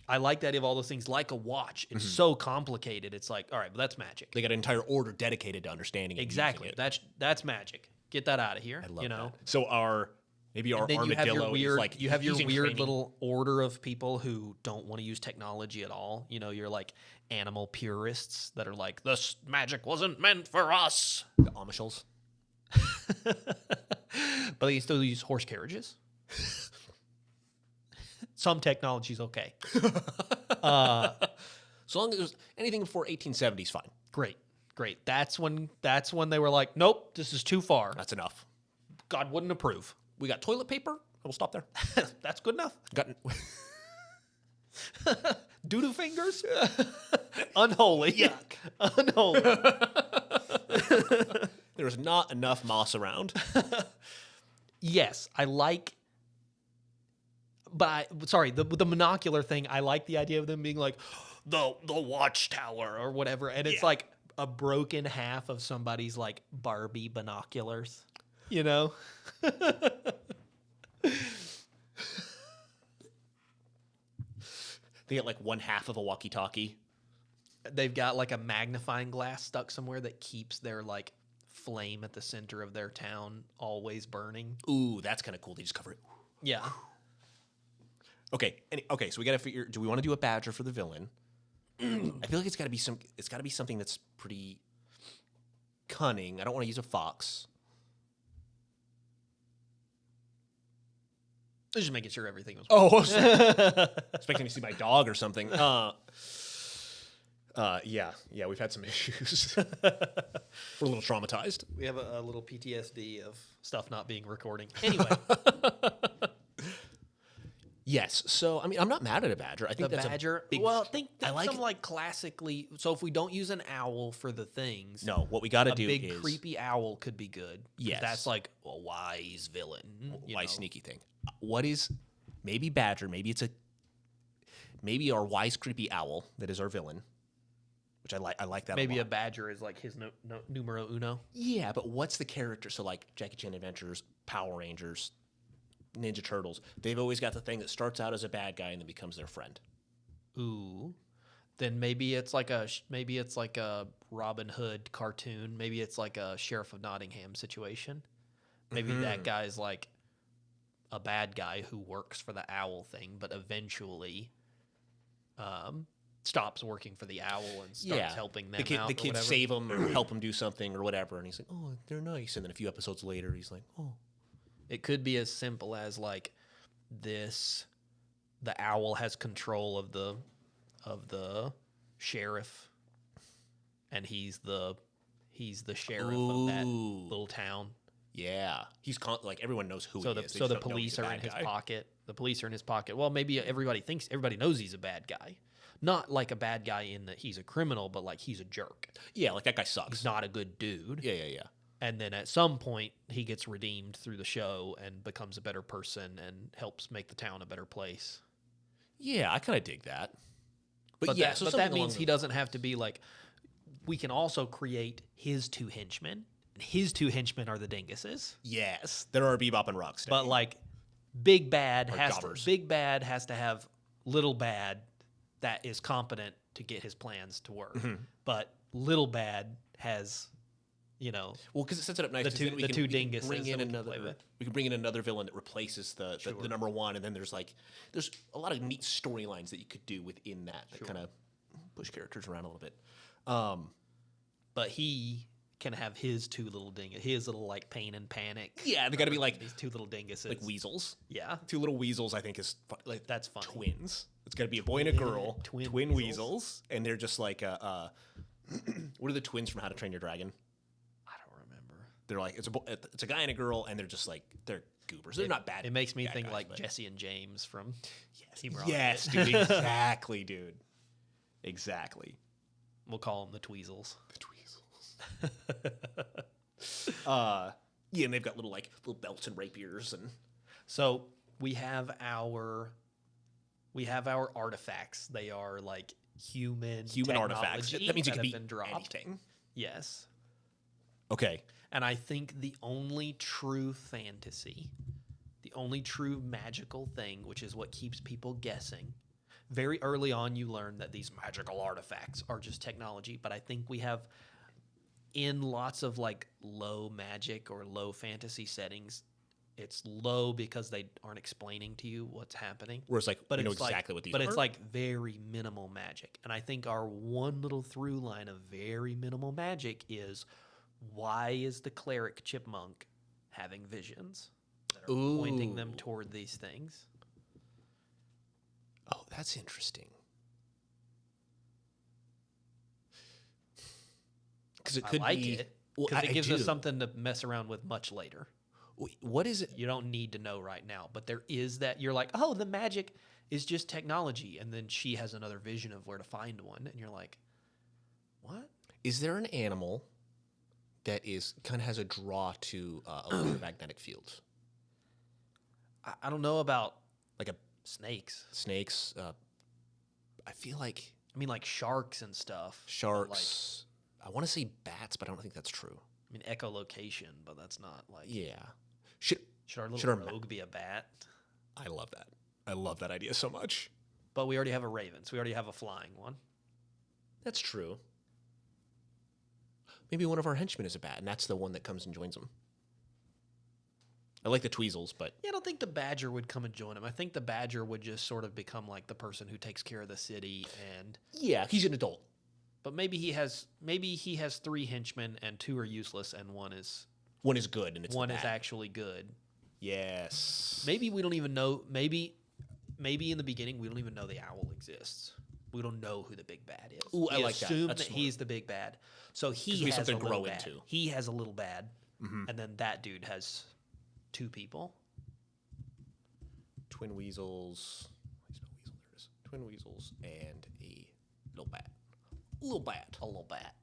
I like that of all those things. Like a watch. It's so complicated. It's like, all right, but that's magic. They got an entire order dedicated to understanding it and Exactly. using it. That's magic. Get that out of here. I love you know? that. So our Then you have your armadillo weird, is like you have your using weird training. little order of people who don't want to use technology at all. You know, you're like animal purists that are like, this magic wasn't meant for us. The Amishals. But they still use horse carriages. Some technology's okay. So long as there's anything before 1870 is fine. Great. That's when they were like, nope, this is too far. That's enough. God wouldn't approve. We got toilet paper. We'll stop there. That's good enough. Got Doodoo fingers? Unholy. Yuck. Unholy. There's not enough moss around. Yes, I like. But sorry, the monocular thing. I like the idea of them being like the watchtower or whatever, and it's Yeah. like a broken half of somebody's like Barbie binoculars. You know. They get like one half of a walkie-talkie. They've got like a magnifying glass stuck somewhere that keeps their like flame at the center of their town always burning. Ooh, that's kind of cool. They just cover it. Yeah. Okay. So we got to figure. Do we want to do a badger for the villain? I feel like it's got to be something that's pretty cunning. I don't want to use a fox. I was just making sure everything was. Oh, expecting to see my dog or something. Yeah, we've had some issues. We're a little traumatized. We have a little PTSD of stuff not being recording. Anyway, Yes. So, I mean, I'm not mad at a badger. I think the that's badger. a big. Well, think I like some like classically. So if we don't use an owl for the things, No, what we got to a do big is creepy owl could be good. 'Cause Yes. that's like a wise villain. why know? sneaky thing. What is maybe badger? Maybe our wise creepy owl that is our villain, which I like that. Maybe a a lot. badger is like his numero uno. Yeah, but what's the character? So like Jackie Chan Adventures, Power Rangers, Ninja Turtles. They've always got the thing that starts out as a bad guy and then becomes their friend. Ooh. Then maybe it's like a Robin Hood cartoon. Maybe it's like a Sheriff of Nottingham situation. Maybe that guy's like a bad guy who works for the owl thing, but eventually stops working for the owl and starts helping them out. The or kids whatever. save him or help him do something or whatever, and he's like, "Oh, they're nice." And then a few episodes later, he's like, "Oh." It could be as simple as like this: the owl has control of the sheriff, and he's the sheriff of that Ooh. little town. Yeah, he's like everyone knows who So he the is. They so just the don't know police he's a are bad in his guy. pocket. The police are in his pocket. Well, maybe everybody knows he's a bad guy. Not like a bad guy in that he's a criminal, but like he's a jerk. Yeah, like that guy sucks. He's not a good dude. Yeah. And then at some point, he gets redeemed through the show and becomes a better person and helps make the town a better place. Yeah, I kind of dig that. But yeah, that, so but something that means along he doesn't have to be like. We can also create his two henchmen. And his two henchmen are the dinguses. Yes, there are Bebop and Rocksteady. But like, Big Bad Or has jobbers. Big Bad has to have Little Bad that is competent to get his plans to work. But Little Bad has, well, because it sets it up nice. the 'cause two- then we the can- two we can dinguses bring that in we can another. play with. We can bring in another villain that replaces the number one, and then there's a lot of neat storylines that you could do within that kind of push characters around a little bit. but he can have his two little his little like Pain and Panic. Yeah, they got to be like These two little dinguses. like weasels. Yeah. Two little weasels, I think, is like That's funny. twins. It's got to be a boy and a girl, Twin twin weasels. weasels, and they're just like what are the twins from How to Train Your Dragon? I don't remember. They're like it's a guy and a girl, and they're just like they're goobers. They're not bad. It makes me bad think guys, like but- Jesse and James from Team Rocket. Yes, dude. Exactly, dude. Exactly. We'll call them the Tweezels. The tweezels. Yeah, and they've got little belts and rapiers and So we have our artifacts. They are like human artifacts. technology That means it that could have be been dropped. anything. Yes. Okay. And I think the only true fantasy, the only true magical thing, which is what keeps people guessing, very early on you learn that these magical artifacts are just technology. But I think we have, in lots of like low magic or low fantasy settings, it's low because they aren't explaining to you what's happening. Whereas But we know it's like, exactly what these but are. it's like very minimal magic. And I think our one little through line of very minimal magic is, why is the cleric chipmunk having visions that are pointing them Ooh. toward these things? Oh, that's interesting. Because it could I like be. it Well, because it gives us do. something to mess around with much later. What is it? You don't need to know right now, but there is that. You're like, oh, the magic is just technology, and then she has another vision of where to find one, and you're like, what? Is there an animal that kind of has a draw to electromagnetic fields, I don't know about like a snakes. snakes? I feel like I mean, like sharks and stuff. but, sharks. I want to say bats, but I don't think that's true. I mean, echolocation, but that's not like. Yeah. Should Should our Should little our rogue be a bat? I love that. I love that idea so much. But we already have a raven, so we already have a flying one. That's true. Maybe one of our henchmen is a bat, and that's the one that comes and joins them. I like the Tweezles, but Yeah, I don't think the Badger would come and join him. I think the Badger would just sort of become like the person who takes care of the city, and yeah, he's an adult. but maybe he has 3 henchmen and 2 are useless and one is good and it's one the is bad. actually good. Yes. Maybe we don't even know. Maybe in the beginning we don't even know the owl exists. We don't know who the big bad is. Ooh, I we like that. assume That's that smart. he's the big bad. So he be has a something to little grow bad. into. He has a little bad, and then that dude has 2 people. Twin weasels. How do you spell weasel? There it is. Twin weasels and a little bat. A little bat.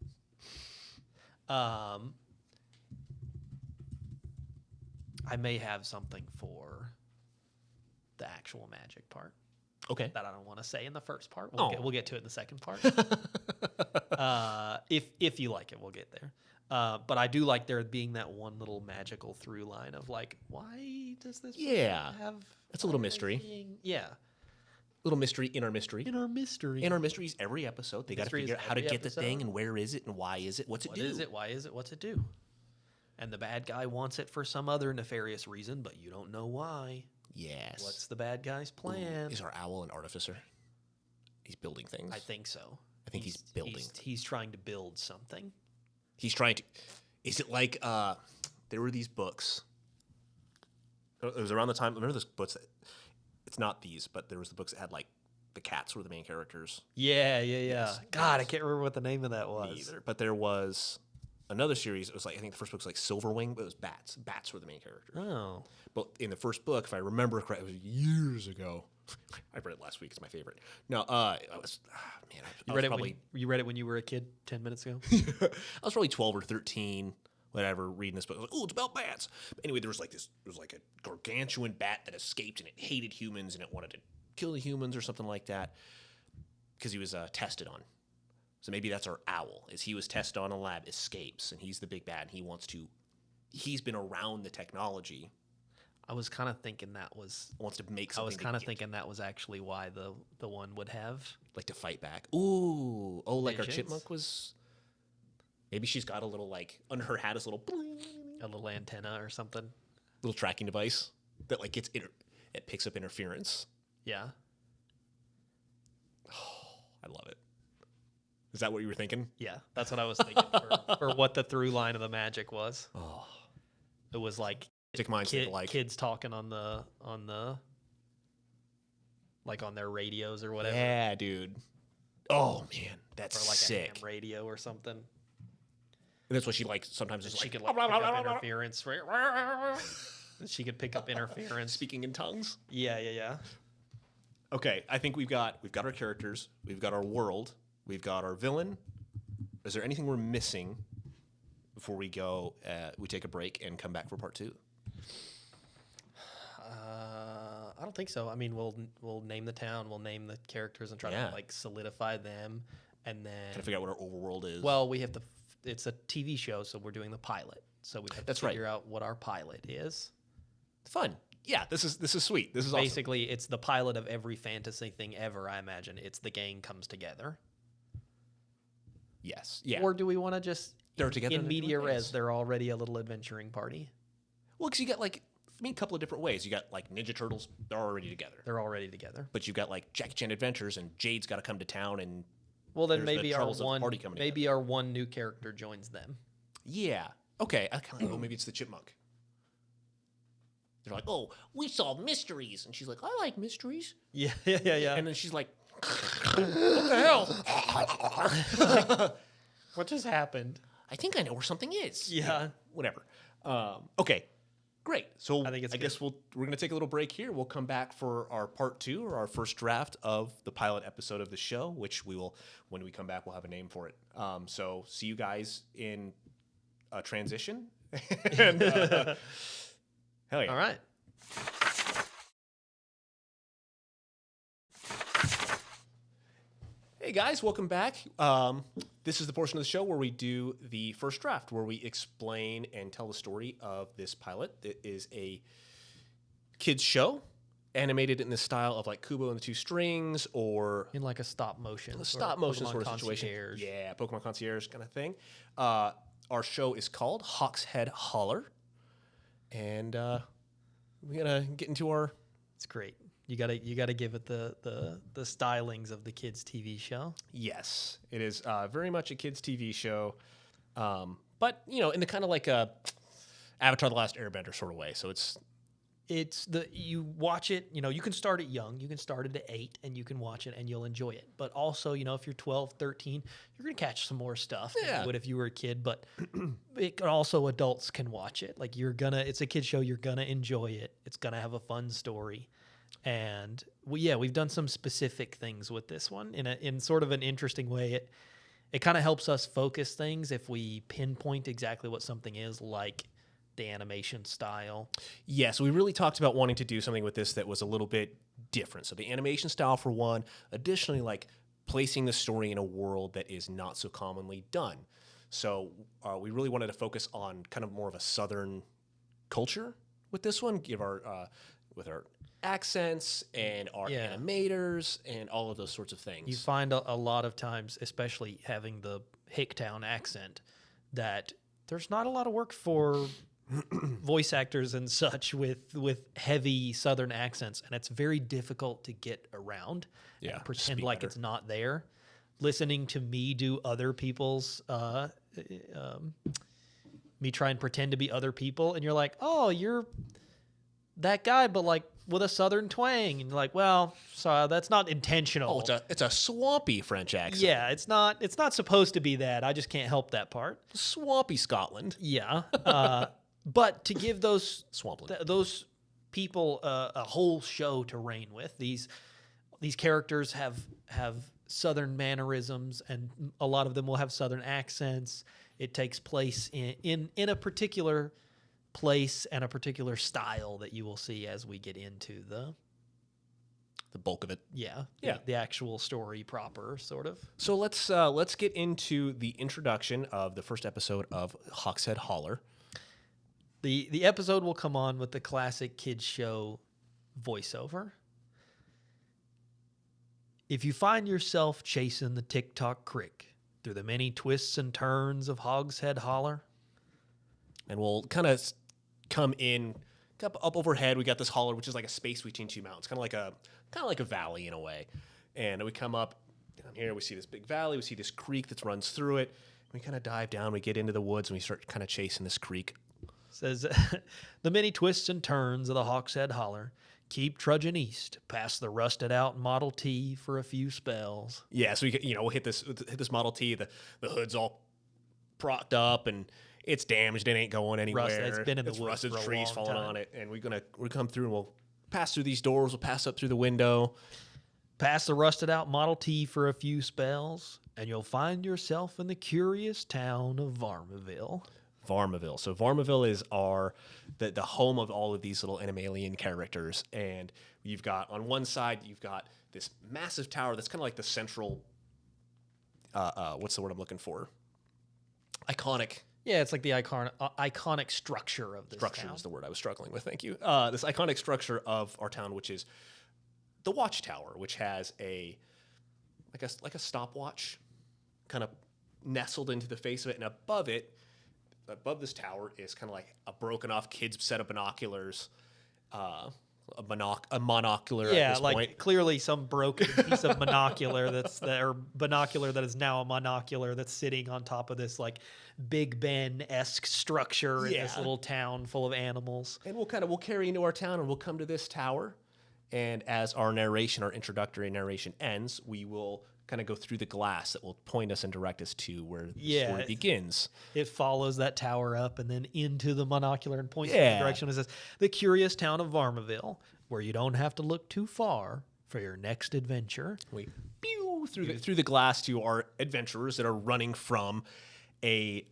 I may have something for the actual magic part Okay. that I don't want to say in the first part. Oh. We'll get to it in the second part. If you like it, we'll get there. But I do like there being that one little magical through line of like, why does this person Yeah. have? That's a little why are they mystery. Yeah, Little mystery in our mystery. in our mystery. In our mysteries, every episode, they got to Mysteries figure out how to every get the thing episode. and where is it and why is it? What's it What do? is it? Why is it? What's it do? And the bad guy wants it for some other nefarious reason, but you don't know why. Yes. What's the bad guy's Ooh, plan? is our owl an artificer? He's building things. I think so. I think he's building. He's trying to build something. He's trying to. Is it like there were these books? It was around the time. Remember those books? It's not these, but there was the books that had like the cats were the main characters. Yeah. Yes. God, I can't remember what the name of that was. Me either. But there was another series. It was like I think the first book was like Silverwing, but it was bats. Bats were the main characters. Oh, But in the first book, if I remember correctly, it was years ago. I read it last week. It's my favorite. No, I was man. I was probably you read it when you were a kid 10 minutes ago? I was probably 12 or 13, whatever, reading this book. I was like, oh, it's about bats. But anyway, there was like a gargantuan bat that escaped and it hated humans and it wanted to kill the humans or something like that because he was tested on. So maybe that's our owl, is he was tested on in a lab, escapes, and he's the big bad, and he's been around the technology. I was kind of thinking that was. Wants to make I something. was kind of thinking that was actually why the one would have. like to fight back. Ooh, like our Visions? chipmunk was. Maybe she's got a little like under her hat is a little A little antenna or something. little tracking device that like it picks up interference. Yeah. I love it. Is that what you were thinking? Yeah. That's what I was thinking for what the through line of the magic was. Oh, It was like sick minds think alike. kids talking on the like on their radios or whatever. Yeah, dude. Oh man, that's Or like a sick. ham radio or something. And that's what she like. Sometimes is She like could like pick up interference. She could pick up interference. speaking in tongues. Yeah. Okay, I think we've got our characters, we've got our world, we've got our villain. Is there anything we're missing before we go? We take a break and come back for part 2. I don't think so. I mean, we'll name the town, we'll name the characters, and try Yeah. to like solidify them, and then Trying to figure out what our overworld is. well, we have to. It's a TV show, so we're doing the pilot. So we have to That's right. figure out what our pilot is. fun. Yeah, this is sweet. This is awesome. Basically, it's the pilot of every fantasy thing ever. I imagine it's the gang comes together. Yes. Yeah. Or do we want to just They're together in in media different res? ways. They're already a little adventuring party. Well, because you got like, a couple of different ways. You got like Ninja Turtles, they're already together. They're already together. But you've got like Jackie Chan Adventures, and Jade's got to come to town, and Well, then There's the maybe our troubles of the one party coming maybe our one new character joins them. yeah, okay. I kind of like, oh, maybe it's the chipmunk. They're like, oh, we solve mysteries, and she's like, I like mysteries, Yeah. and then she's like, what the hell? What just happened? I think I know where something is. Yeah. Whatever. Okay. Great. So I think it's I guess we're gonna take a little break here. We'll come back for our part 2 or our first draft of the pilot episode of the show, which we will, when we come back, we'll have a name for it. So see you guys in transition. And, hell yeah. All right. Hey guys, welcome back. This is the portion of the show where we do the first draft, where we explain and tell the story of this pilot. It is a kids show, animated in the style of like Kubo and the Two Strings, or In like a stop motion. a stop motion Pokemon sort of situation. Concierge. Yeah, Pokemon Concierge kind of thing. Our show is called Hawkshead Holler, and we gotta get into our. It's great. You gotta give it the stylings of the kids' TV show. Yes, it is very much a kids' TV show, but in the kind of like a Avatar: The Last Airbender sort of way. So you watch it, you can start it young. You can start it at 8 and you can watch it and you'll enjoy it. But also, if you're 12, 13, you're going to catch some more stuff than you would if you were a kid. But it can also, adults can watch it. Like it's a kid show. You're going to enjoy it. It's going to have a fun story. And we've done some specific things with this one in sort of an interesting way. It kind of helps us focus things if we pinpoint exactly what something is, like the animation style. Yeah, so we really talked about wanting to do something with this that was a little bit different. So the animation style for one, additionally, like placing the story in a world that is not so commonly done. So we really wanted to focus on kind of more of a Southern culture with this one, give with our accents and our animators and all of those sorts of things. You find a lot of times, especially having the Hicktown accent, that there's not a lot of work for voice actors and such with heavy Southern accents, and it's very difficult to get around and pretend like better. It's not there. Listening to me do other people's me try and pretend to be other people, and you're like, oh, you're that guy, but like with a Southern twang, and you're like, well, so that's not intentional. Oh, it's a swampy French accent. Yeah, it's not supposed to be that. I just can't help that part. Swampy Scotland. Yeah. But to give those people a whole show to reign with, these characters have Southern mannerisms, and a lot of them will have Southern accents. It takes place in a particular place and a particular style that you will see as we get into the bulk of it. Yeah. The actual story proper, sort of. So let's get into the introduction of the first episode of Hawkshead, Holler. The episode will come on with the classic kids show voiceover. If you find yourself chasing the TikTok crick through the many twists and turns of Hawkshead, Holler. And we'll kind of come in up overhead. We got this holler, which is like a space between two mountains, kind of like a valley in a way. And we come up down here. We see this big valley. We see this creek that runs through it. We kind of dive down. We get into the woods and we start kind of chasing this creek. Says the many twists and turns of the Hawkshead Holler. Keep trudging east past the rusted out Model T for a few spells. Yeah, so we'll hit this Model T. The hood's all propped up and it's damaged. It ain't going anywhere. It's been in the woods rusted, for a trees long falling time. on it, and we'll come through and we'll pass through these doors. We'll pass up through the window, past the rusted out Model T for a few spells, and you'll find yourself in the curious town of Varmaville. Varmaville. So Varmaville is the home of all of these little animalian characters, and you've got on one side you've got this massive tower that's kind of like the central. What's the word I'm looking for? Iconic. Yeah, it's like the iconic structure of this structure town. Is the word I was struggling with. Thank you. This iconic structure of our town, which is the watchtower, which has a stopwatch, kind of nestled into the face of it, and above this tower is kind of like a broken off kid's set of binoculars, a monocular. Yeah, at this like point. Clearly some broken piece of binocular binocular that is now a monocular that's sitting on top of this like Big Ben-esque structure in this little town full of animals. And we'll carry into our town and we'll come to this tower, and as our introductory narration ends, we will kind of go through the glass that will point us and direct us to where the story begins. It follows that tower up and then into the monocular and points in the direction. It says, the curious town of Varmaville, where you don't have to look too far for your next adventure. We pew through the glass to our adventurers that are running from a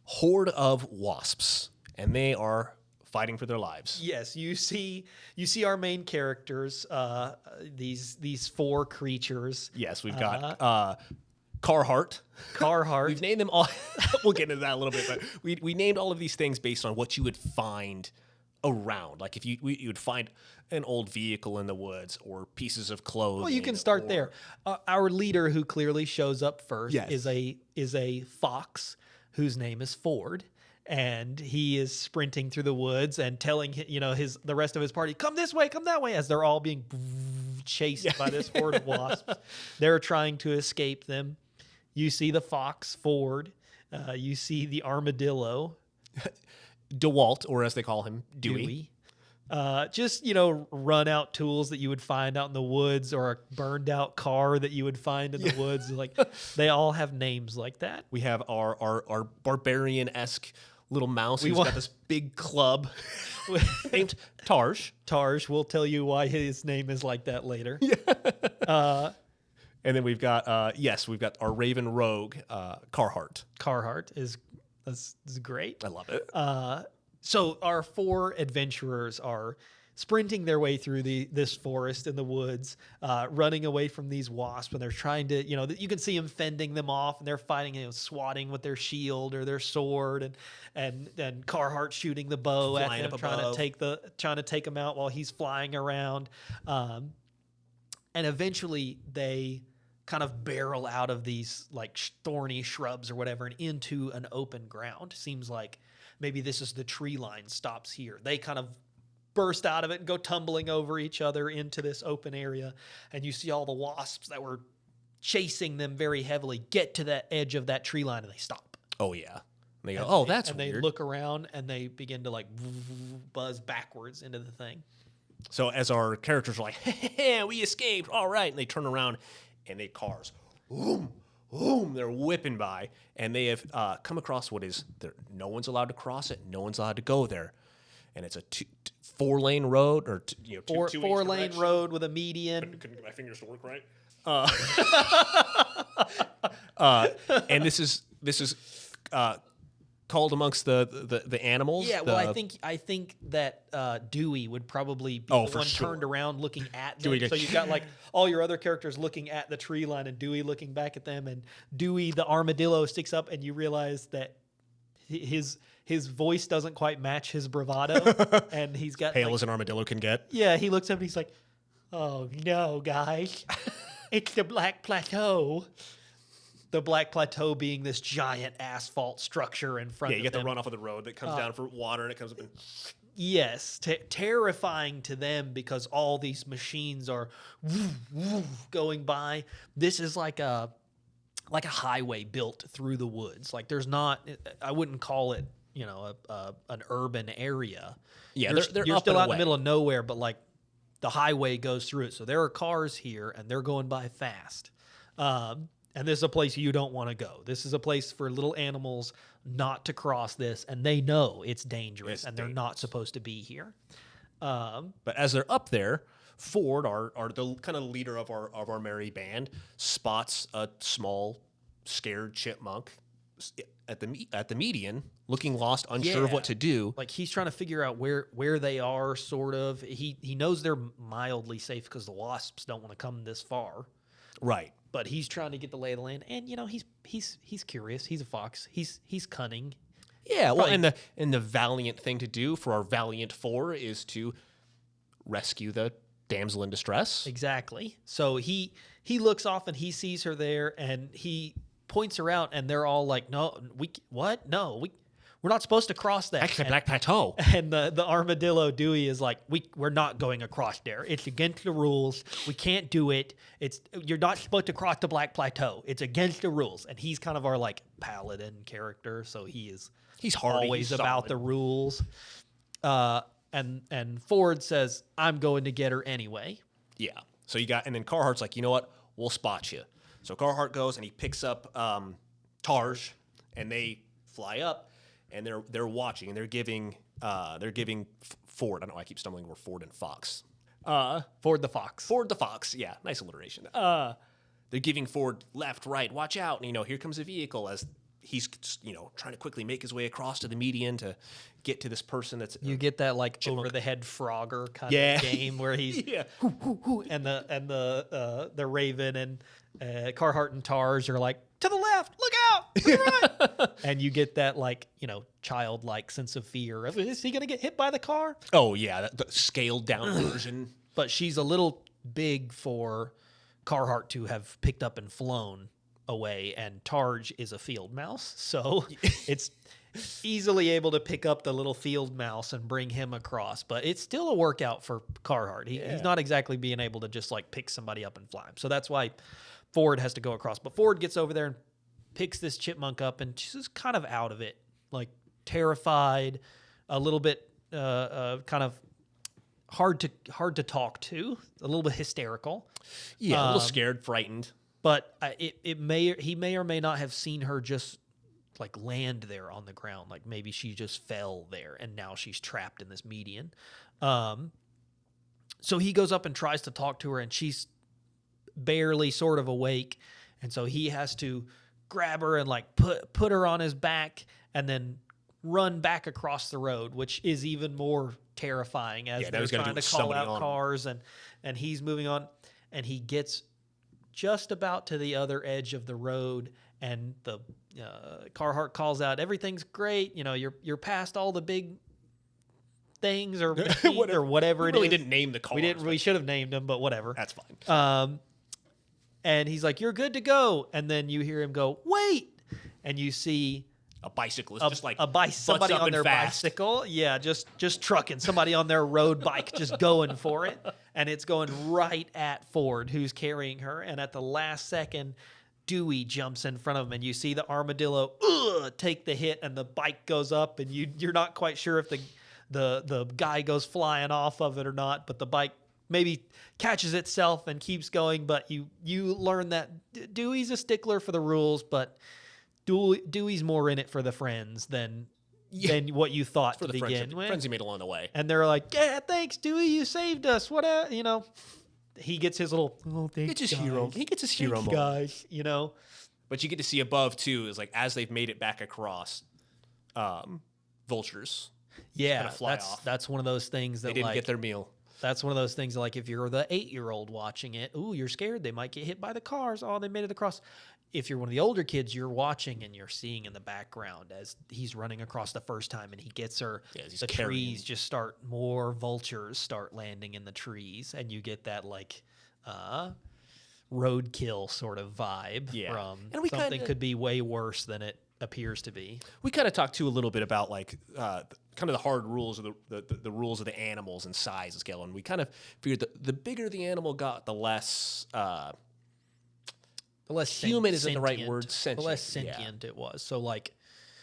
horde of wasps, and they are fighting for their lives. Yes, you see our main characters, these four creatures. Yes, we've got Carhartt. We've named them all. We'll get into that a little bit, but we named all of these things based on what you would find around. Like if you would find an old vehicle in the woods or pieces of clothing. Well, you can start there. Our leader, who clearly shows up first, is a fox whose name is Ford. and he is sprinting through the woods and telling the rest of his party, come this way, come that way, as they're all being chased by this horde of wasps. They're trying to escape them. You see the fox, Ford. You see the armadillo, DeWalt, or as they call him, Dewey. Just, run out tools that you would find out in the woods, or a burned out car that you would find in the woods. Like, they all have names like that. We have our barbarian-esque little mouse who's got this big club named Tarj. Tarj, we'll tell you why his name is like that later. And then we've got our Raven Rogue, Carhartt. Carhartt is great. I love it. So our 4 adventurers are sprinting their way through this forest in the woods, running away from these wasps, and they're trying to, you can see them fending them off, and they're fighting, swatting with their shield or their sword, and Carhartt shooting the bow Flying at them, trying to take them out while he's flying around, and eventually they kind of barrel out of these like thorny shrubs or whatever and into an open ground. Seems like maybe this is the tree line stops here. They kind of burst out of it and go tumbling over each other into this open area. And you see all the wasps that were chasing them very heavily get to the edge of that tree line and they stop. Oh, yeah. And they go, that's weird. And they look around and they begin to like buzz backwards into the thing. So as our characters are like, hey, we escaped. All right. And they turn around and they cars, boom, boom, they're whipping by, and they have come across what is there. No one's allowed to cross it. No one's allowed to go there, and it's a 4-lane road or four-lane road with a median. Couldn't get my fingers to work right. And this is called amongst the animals. Yeah, well, I think that Dewey would probably be the one turned around looking at them. So you've got like all your other characters looking at the tree line and Dewey looking back at them, and Dewey the armadillo sticks up, and you realize that his voice doesn't quite match his bravado, and he's got pale as an armadillo can get. Yeah, he looks up and he's like, "Oh no, guys, it's the Black Plateau." The Black Plateau being this giant asphalt structure in front of them. Yeah, you get the runoff of the road that comes down for water, and it comes up and... Yes, terrifying to them because all these machines are going by. This is like a highway built through the woods. Like there's not... I wouldn't call it, an urban area. Yeah, they're you're up still and out in away. the middle of nowhere, but like the highway goes through it. So there are cars here, and they're going by fast. And this is a place you don't want to go. This is a place for little animals not to cross this, and they know it's dangerous, they're not supposed to be here. But as they're up there, Ford, our the kind of leader of our merry band, spots a small, scared chipmunk at the median, looking lost, unsure of what to do. Like he's trying to figure out where they are. Sort of. He knows they're mildly safe because the wasps don't want to come this far. Right. But he's trying to get the lay of the land, and he's curious. He's a fox. He's cunning. Yeah, well, and the valiant thing to do for our valiant 4 is to rescue the damsel in distress. Exactly. So he looks off and he sees her there, and he points her out, and they're all like, "No, we're not supposed to cross that." Actually, Black Plateau. And the armadillo Dewey is like, we're not going across there. It's against the rules. We can't do it. You're not supposed to cross the Black Plateau. It's against the rules. And he's kind of our like paladin character, so he's hardy, always he's about solid. the rules. And Ford says, "I'm going to get her anyway." Yeah. So and then Carhartt's like, you know what? We'll spot you. So Carhartt goes and he picks up Tarj, and they fly up. And they're watching, and they're giving Ford. I don't know. I keep stumbling over Ford and Fox. Ford the Fox. Ford the Fox. Yeah, nice alliteration. They're giving Ford left, right, watch out. And, here comes a vehicle as he's trying to quickly make his way across to the median to get to this person that's you get that like chipmunk. over the head Frogger kind of game where he's hoo, hoo, hoo, and the Raven and Carhartt and Tarj are like, to the left, look out, to the right. And you get that like childlike sense of fear of, is he gonna get hit by the car? Oh yeah, the scaled down version. But she's a little big for Carhartt to have picked up and flown away, and Tarj is a field mouse, so easily able to pick up the little field mouse and bring him across. But it's still a workout for Carhartt. He's not exactly being able to just like pick somebody up and fly him. So that's why Ford has to go across. But Ford gets over there and picks this chipmunk up, and she's just kind of out of it, like terrified, a little bit kind of hard to talk to, a little bit hysterical. Yeah, a little scared, frightened. But he may or may not have seen her just like land there on the ground. Like maybe she just fell there and now she's trapped in this median. So he goes up and tries to talk to her, and she's barely sort of awake. And so he has to grab her and like put her on his back and then run back across the road, which is even more terrifying as they're trying to call out cars and he's moving on, and he gets just about to the other edge of the road, and the Carhartt calls out, "Everything's great. You know, you're past all the big things or whatever it is." We really didn't name the cars. We should have named them, but whatever. That's fine. And he's like, "You're good to go." And then you hear him go, "Wait!" And you see a bicyclist just like somebody on their bicycle. Yeah, just trucking somebody on their road bike, just going for it. And it's going right at Ford, who's carrying her. And at the last second, Dewey jumps in front of him, and you see the armadillo take the hit, and the bike goes up, and you're not quite sure if the guy goes flying off of it or not, but the bike maybe catches itself and keeps going. But you learn that Dewey's a stickler for the rules, but Dewey's more in it for the friends than what you thought to begin with. Friends he made along the way. And they're like, "Yeah, thanks, Dewey, you saved us." What he gets his little thanks, guys. He gets his hero moment, guys. But you get to see above too is like as they've made it back across, vultures. Yeah, kind of fly off. That's one of those things that they didn't get their meal. That's one of those things like if you're the 8-year-old watching it, you're scared they might get hit by the cars. Oh, they made it across. If you're one of the older kids, you're watching and you're seeing in the background as he's running across the first time and he gets her. Yeah, the trees just more vultures start landing in the trees, and you get that like roadkill sort of vibe from something could be way worse than it appears to be. We kind of talked too a little bit about like kind of the hard rules of the rules of the animals and size scale, and we kind of figured that the bigger the animal got, the less human isn't the right word. Sentient. The less sentient it was. So like,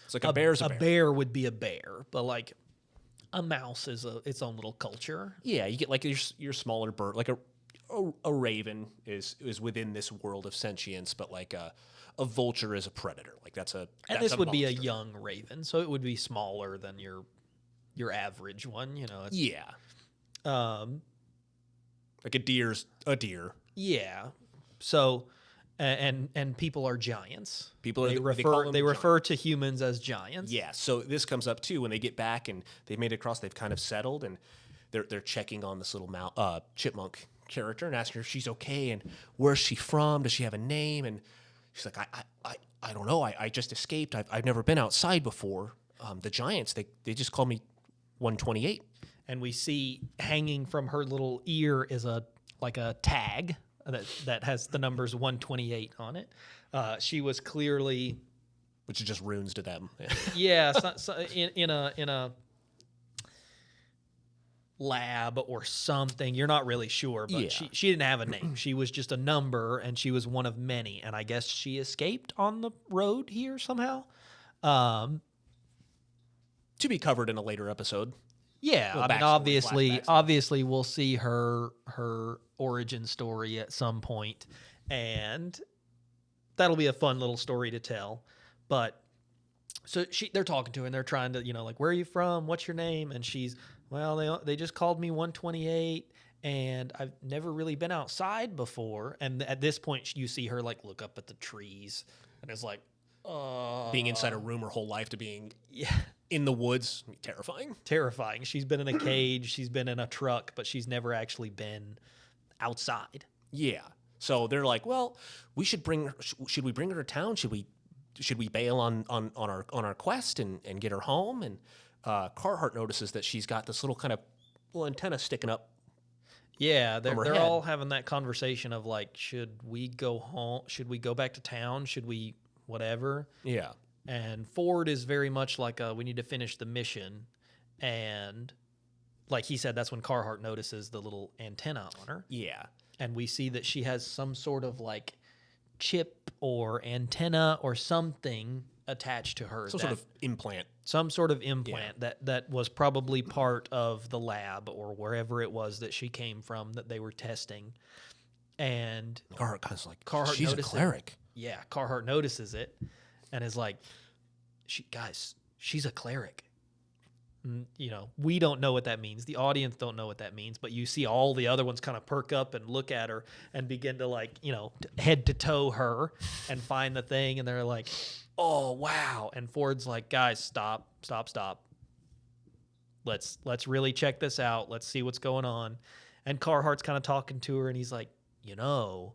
it's like a bear's a bear. A bear would be a bear, but like a mouse is its own little culture. Yeah, you get like your smaller bird, like a raven is within this world of sentience, but like a vulture is a predator. Like that's this would be a young raven, so it would be smaller than your average one. Like a deer's a deer. Yeah. So. And people are giants. They refer to humans as giants. Yeah. So this comes up too when they get back and they've made it across. They've kind of settled, and they're checking on this little chipmunk character and asking her if she's okay and where's she from? Does she have a name? And she's like, I don't know. I just escaped. I've never been outside before. The giants they just call me 128. And we see hanging from her little ear is a tag. That has the numbers 128 on it. She was clearly, which is just runes to them. Yeah, in a lab or something. You're not really sure, but she didn't have a name. She was just a number, and she was one of many. And I guess she escaped on the road here somehow. To be covered in a later episode. Yeah, I mean, obviously, we'll see her origin story at some point, and that'll be a fun little story to tell. But so they're talking to her, and they're trying to, like, where are you from? What's your name? And she's, well, they just called me 128, and I've never really been outside before. And at this point, you see her like look up at the trees, and it's like, being inside a room her whole life to being in the woods, terrifying. She's been in a cage, she's been in a truck, but she's never actually been outside. Yeah. So they're like, well, should we bring her to town? Should we bail on our quest and get her home? And Carhartt notices that she's got this little kind of little antenna sticking up. Yeah, they're all having that conversation of like, should we go home? Should we go back to town? Should we whatever? Yeah. And Ford is very much like, we need to finish the mission. And like he said, that's when Carhartt notices the little antenna on her. Yeah. And we see that she has some sort of like chip or antenna or something attached to her. Some sort of implant. Some sort of implant that was probably part of the lab or wherever it was that she came from that they were testing. And Carhartt kind of like, Carhartt she's a notices cleric. Yeah, Carhartt notices it and is like, she's a cleric. You know, we don't know what that means. The audience don't know what that means, but you see all the other ones kind of perk up and look at her and begin to like, you know, head to toe her and find the thing. And they're like, oh, wow. And Ford's like, guys, stop. Let's really check this out. Let's see what's going on. And Carhartt's kind of talking to her and he's like, you know,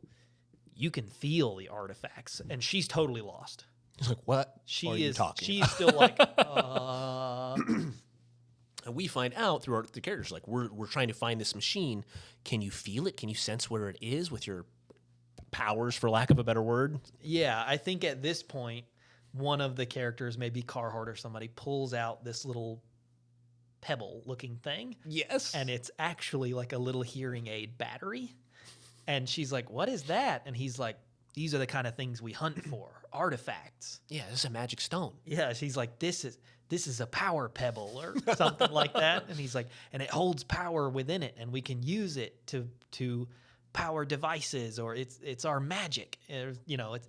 you can feel the artifacts. And she's totally lost. He's like, what are you talking She's about? still like, And we find out through the characters, like, we're trying to find this machine. Can you feel it? Can you sense where it is with your powers, for lack of a better word? Yeah, I think at this point, one of the characters, maybe Carhartt or somebody, pulls out this little pebble-looking thing. Yes. And it's actually like a little hearing aid battery. And she's like, what is that? And he's like, these are the kind of things we hunt for, artifacts. Yeah, this is a magic stone. Yeah, she's like, this is a power pebble or something like that. And he's like, and it holds power within it, and we can use it to power devices, or it's our magic. You know, it's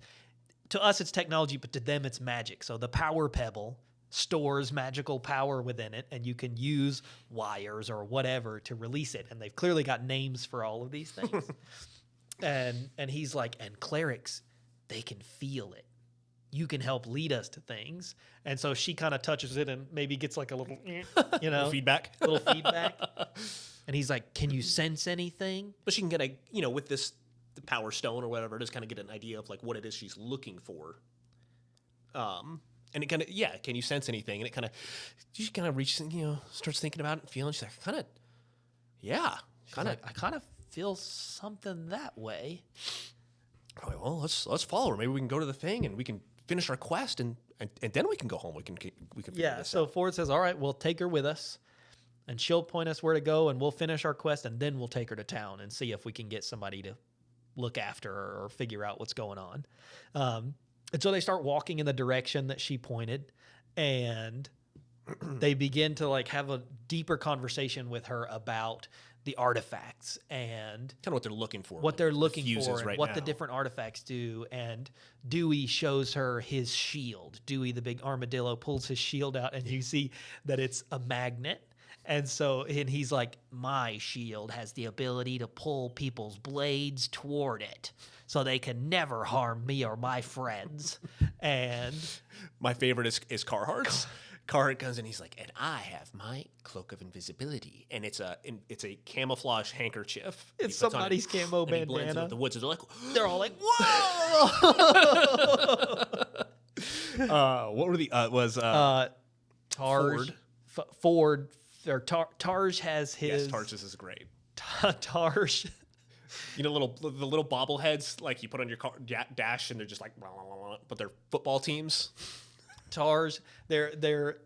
to us it's technology, but to them it's magic. So the power pebble stores magical power within it, and you can use wires or whatever to release it. And they've clearly got names for all of these things. and he's like, and clerics, they can feel it. You can help lead us to things. And so she kind of touches it and maybe gets like a little, you know, feedback. little feedback. And he's like, can you sense anything? But she can get with the power stone or whatever, just kind of get an idea of like what it is she's looking for. And it kind of, can you sense anything? And it kind of, she kind of reaches, starts thinking about it and feeling. She's like, I kind of feel something that way. Like, well, let's follow her. Maybe we can go to the thing and we can finish our quest and then we can go home. We can figure this out. Ford says, all right, we'll take her with us and she'll point us where to go and we'll finish our quest and then we'll take her to town and see if we can get somebody to look after her or figure out what's going on. And so they start walking in the direction that she pointed, and they begin to like have a deeper conversation with her about the artifacts and kind of what they're looking for. What they're looking for and right what now. the different artifacts do. And Dewey shows her his shield. Dewey, the big armadillo, pulls his shield out, and you see that it's a magnet. And he's like, my shield has the ability to pull people's blades toward it so they can never harm me or my friends. And my favorite is Carhartt's. Carhartt comes in, he's like, and I have my cloak of invisibility. And it's a camouflage handkerchief. It's somebody's camo bandana. He blends it with the woods. They're all like, whoa! What were the, was Tarj. Ford. Or Tarj has his. Yes, Tarj's is great. Tarj. The little bobbleheads like you put on your car dash, and they're just like, blah, blah, blah, but they're football teams. Tarj, they're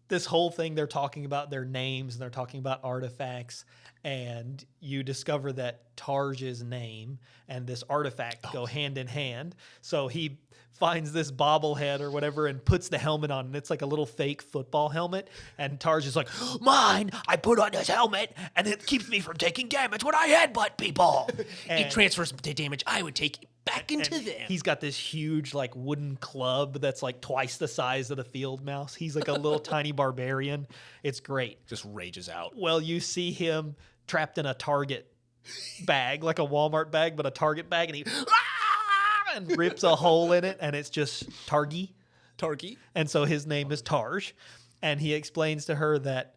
this whole thing. They're talking about their names and they're talking about artifacts, and you discover that Tarj's name and this artifact go hand in hand. So he finds this bobblehead or whatever and puts the helmet on, and it's like a little fake football helmet. And Tarj is like, mine, I put on this helmet and it keeps me from taking damage when I headbutt people. It transfers the damage I would take back into them. He's got this huge like wooden club that's like twice the size of the field mouse. He's like a little tiny barbarian. It's great. Just rages out. Well, you see him trapped in a Target bag, like a Walmart bag, but a Target bag, and he and rips a hole in it, and it's just Targy. And so his name is Tarj, and he explains to her that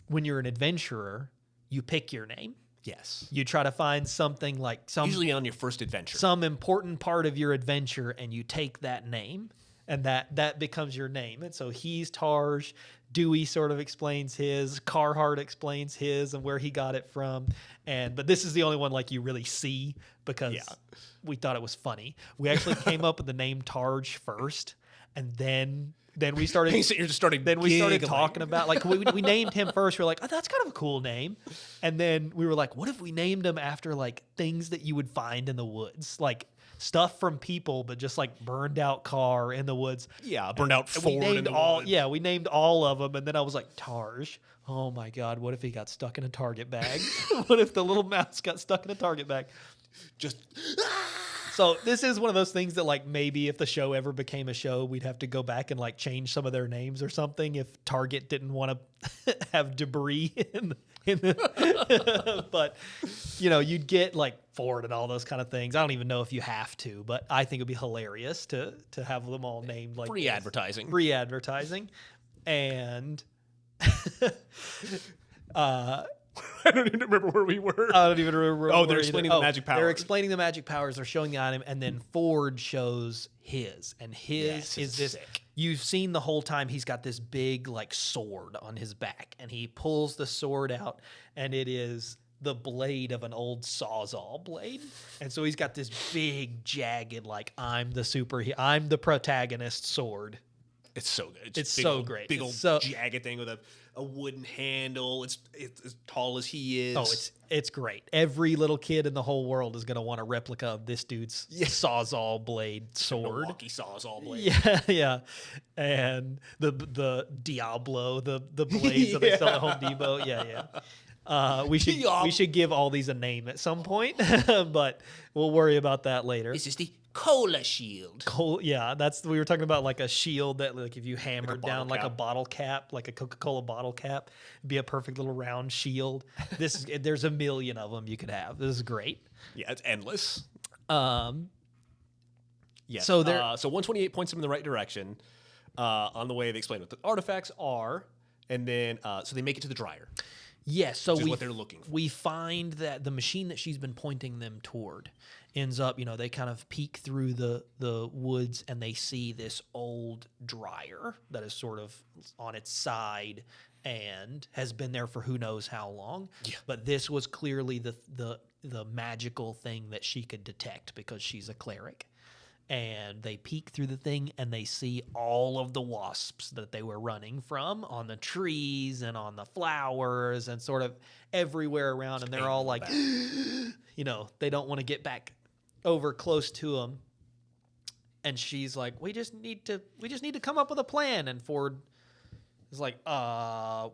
when you're an adventurer, you pick your name. Yes. You try to find something like usually on your first adventure. Some important part of your adventure, and you take that name, and that becomes your name. And so he's Tarj. Dewey sort of explains his. Carhartt explains his and where he got it from. But this is the only one like you really see because we thought it was funny. We actually came up with the name Tarj first, And then we started. You're just starting. Then we started giggling. talking about like we named him first. We're like, oh, that's kind of a cool name. And then we were like, what if we named him after like things that you would find in the woods, like stuff from people, but just like burned out car in the woods. Yeah, burned out And Ford we named in the all. woods. Yeah, we named all of them. And then I was like, Tarj. Oh my God, what if he got stuck in a Target bag? What if the little mouse got stuck in a Target bag? Just So this is one of those things that like maybe if the show ever became a show, we'd have to go back and like change some of their names or something if Target didn't want to have debris in the but you know, you'd get like Ford and all those kind of things. I don't even know if you have to, but I think it'd be hilarious to have them all named like free this. advertising. Free advertising. And I don't even remember where we were. I don't even remember. Oh, they're explaining the magic powers. They're explaining the magic powers. They're showing the item, and then Ford shows his, and his Yes, is it's this. sick. You've seen the whole time. He's got this big like sword on his back, and he pulls the sword out, and it is the blade of an old sawzall blade. And so he's got this big, jagged, like I'm the protagonist sword. It's so good. It's big so old, great. Big It's old so- jagged thing with a wooden handle. It's as tall as he is. Oh, it's great. Every little kid in the whole world is going to want a replica of this dude's sawzall blade sword. Milwaukee Sawzall blade. Yeah, yeah. And the Diablo, the blades that they sell at Home Depot. Yeah, yeah. We should give all these a name at some point, but we'll worry about that later. This is the Cola Shield. We were talking about like a shield that like if you hammered bottle down like a cap. bottle cap, like a Coca-Cola bottle cap, it'd be a perfect little round shield. There's a million of them you could have. This is great. Yeah, it's endless. Um, Yeah. So So 128 points him in the right direction. On the way, they explain what the artifacts are, and then so they make it to the dryer. Yes, so Which is what they're looking for. We find that the machine that she's been pointing them toward ends up, they kind of peek through the woods and they see this old dryer that is sort of on its side and has been there for who knows how long. Yeah. But this was clearly the magical thing that she could detect because she's a cleric. And they peek through the thing and they see all of the wasps that they were running from on the trees and on the flowers and sort of everywhere around. And they're all like, they don't want to get back over close to them. And she's like, we just need to come up with a plan. And Ford is like,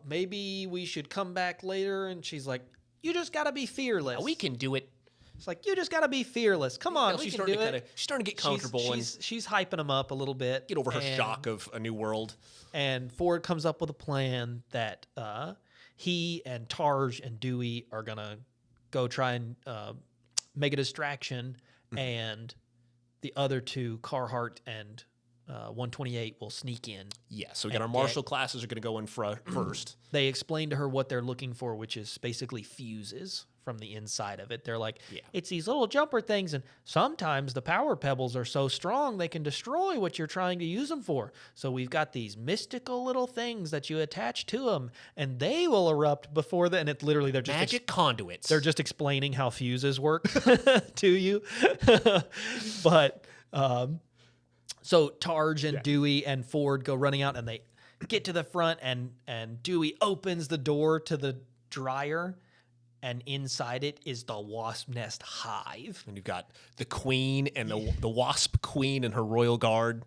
maybe we should come back later. And she's like, you just got to be fearless. We can do it. It's like, you just got to be fearless. Come on, we she's can do starting it. she's starting to get comfortable She's hyping him up a little bit. get over her shock of a new world. And Ford comes up with a plan that he and Tarj and Dewey are going to go try and make a distraction. And the other two, Carhart and 128, will sneak in. Yeah, so we got our martial classes are going to go in first. They explain to her what they're looking for, which is basically fuses from the inside of it. They're like, it's these little jumper things, and sometimes the power pebbles are so strong they can destroy what you're trying to use them for. So we've got these mystical little things that you attach to them, and they will erupt before and it's literally they're just Magic conduits. they're just explaining how fuses work to you. But so Tarj and Dewey and Ford go running out, and they get to the front, and Dewey opens the door to the dryer, and inside it is the wasp nest hive. And you've got the queen and the wasp queen and her royal guard,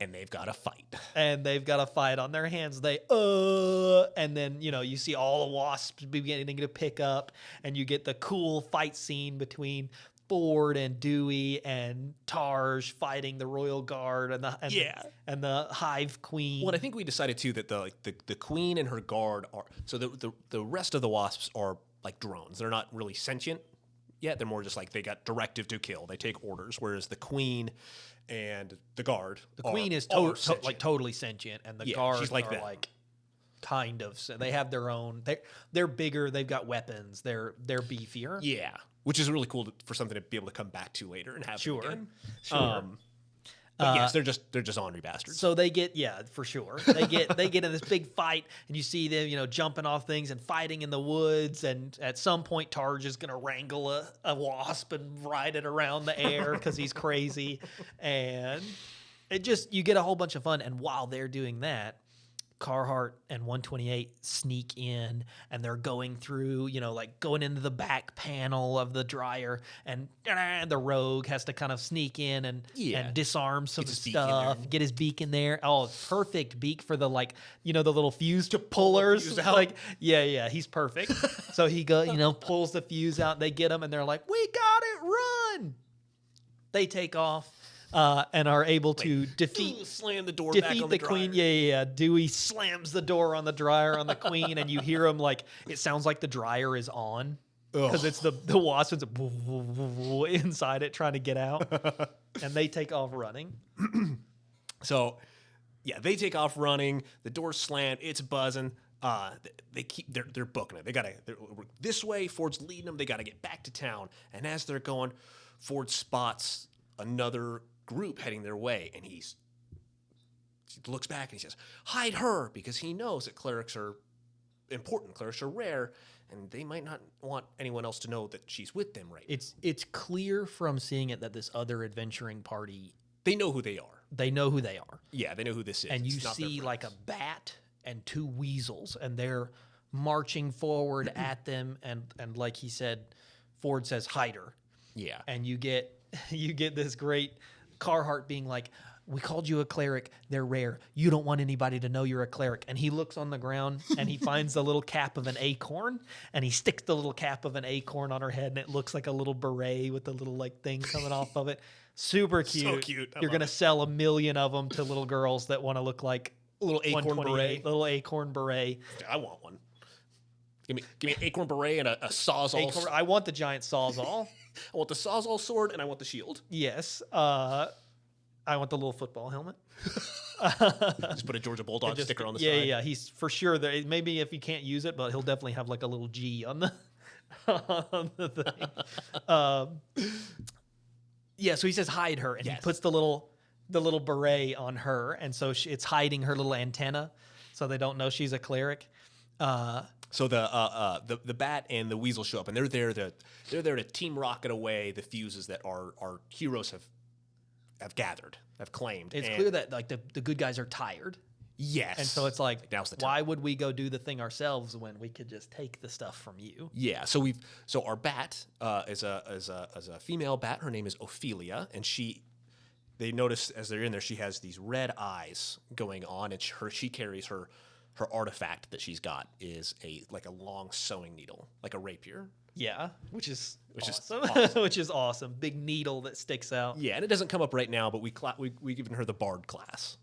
and they've got a fight. And they've got a fight on their hands. And then, you see all the wasps beginning to pick up, and you get the cool fight scene between Ford and Dewey and Tarj fighting the royal guard and the hive queen. Well, I think we decided too that the queen and her guard are so the rest of the wasps are like drones. They're not really sentient yet. They're more just like they got directive to kill. They take orders. Whereas the queen and the guard, the queen is like totally sentient, and the guards she's like are that. like kind of. So they have their own. They're bigger. They've got weapons. They're beefier. Yeah, which is really cool for something to be able to come back to later and have them again. Sure. But yes, they're just ornery bastards. So they get for sure. They get in this big fight, and you see them, jumping off things and fighting in the woods. And at some point, Tarj is gonna wrangle a wasp and ride it around the air because he's crazy. And you get a whole bunch of fun. And while they're doing that, Carhartt and 128 sneak in, and they're going through, like going into the back panel of the dryer, and the Rogue has to kind of sneak in and disarm some stuff, get his beak in there. Oh, perfect beak for the the little fuse pullers. Fuse out. He's perfect. So he pulls the fuse out. They get him, and they're like, "We got it, run!" They take off. And are able to slam the door defeat back on the the queen. dryer. Yeah. Dewey slams the door on the dryer on the queen, and you hear him it sounds like the dryer is on because it's the wasp is inside it trying to get out, and they take off running. So, they take off running. The door's slammed. It's buzzing. They're booking it. They're this way. Ford's leading them. They got to get back to town. And as they're going, Ford spots another group heading their way, and he looks back and he says, "Hide her," because he knows that clerics are important, clerics are rare, and they might not want anyone else to know that she's with them right now. It's clear from seeing it that this other adventuring party, they know who they are. They know who they are. Yeah, they know who this is. And you It's not their see friends. a bat and two weasels, and they're marching forward at them, and like he said, Ford says, "Hide her." Yeah. And you get this great Carhartt being like, "We called you a cleric. They're rare. You don't want anybody to know you're a cleric." And he looks on the ground and he finds the little cap of an acorn, and he sticks the little cap of an acorn on her head, and it looks like a little beret with the little thing coming off of it. Super cute. So cute. You're going to sell 1 million of them to little girls that want to look like A little acorn 128, beret. Little acorn beret. I want one. Give me an acorn beret and a sawzall. I want the giant sawzall. I want the sawzall sword and I want the shield. Yes. I want the little football helmet. Just put a Georgia Bulldog sticker on the side. Yeah. He's for sure there. Maybe if you can't use it, but he'll definitely have a little G on the on the thing. So he says hide her, and he puts the little beret on her, and so it's hiding her little antenna, so they don't know she's a cleric. So the bat and the weasel show up, and they're there to team rocket away the fuses that our heroes have gathered, have claimed. It's clear that the good guys are tired. Yes. And so it's now's the time. why would we go do the thing ourselves when we could just take the stuff from you? Yeah. So our bat is a female bat. Her name is Ophelia, and they notice as they're in there, she has these red eyes going on, and she carries her artifact that she's got is a long sewing needle, like a rapier. Yeah, which is awesome. awesome. Which is awesome. Big needle that sticks out. Yeah, and it doesn't come up right now, but we given her the bard class.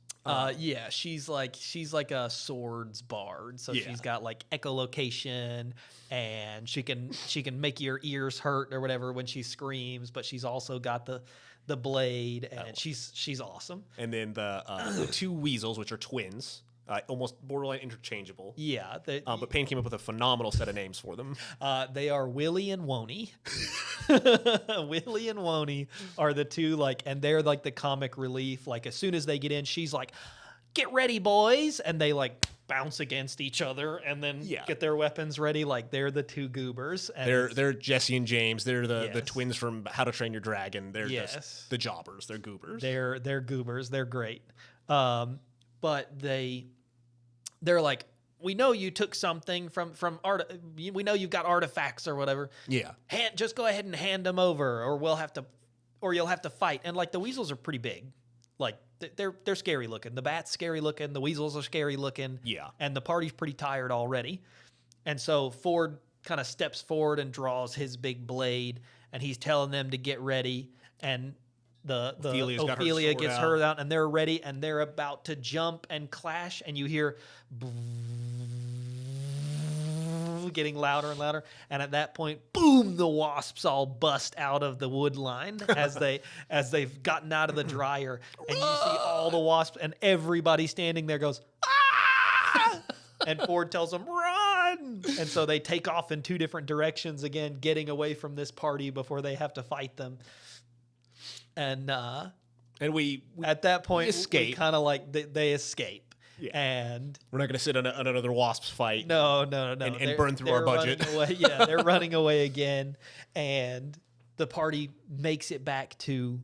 She's like a swords bard, so Yeah. she's got echolocation, and she can make your ears hurt or whatever when she screams, but she's also got the blade, and she's awesome. And then the two weasels, which are twins, almost borderline interchangeable. Yeah, But Payne came up with a phenomenal set of names for them. they are Willie and Woney. Willie and Woney are the two, and they're the comic relief. As soon as they get in, she's like, "Get ready, boys," and they bounce against each other and then get their weapons ready. They're the two goobers. And They're Jesse and James. They're the Yes. twins from How to Train Your Dragon. They're Yes. just the jobbers. They're goobers. They're goobers. They're great. But they're like, "We know you took something from art. We know you've got artifacts or whatever. Yeah. Just go ahead and hand them over, or you'll have to fight." And the weasels are pretty big. They're scary looking. The bat's scary looking. The weasels are scary looking. Yeah. And the party's pretty tired already. And so Ford kind of steps forward and draws his big blade, and he's telling them to get ready. And Ophelia's got her Ophelia sword gets out. her out, and they're ready, and they're about to jump and clash, and you hear getting louder and louder, and at that point, boom, the wasps all bust out of the wood line as they've gotten out of the dryer, and you see all the wasps, and everybody standing there goes, "Ah!" And Ford tells them, "Run!" And so they take off in two different directions again, getting away from this party before they have to fight them. And we at that point, escape. kind of they escape. Yeah. And We're not going to sit on another wasps fight. no. And burn through our budget. Running away. Yeah, they're running away again. And the party makes it back to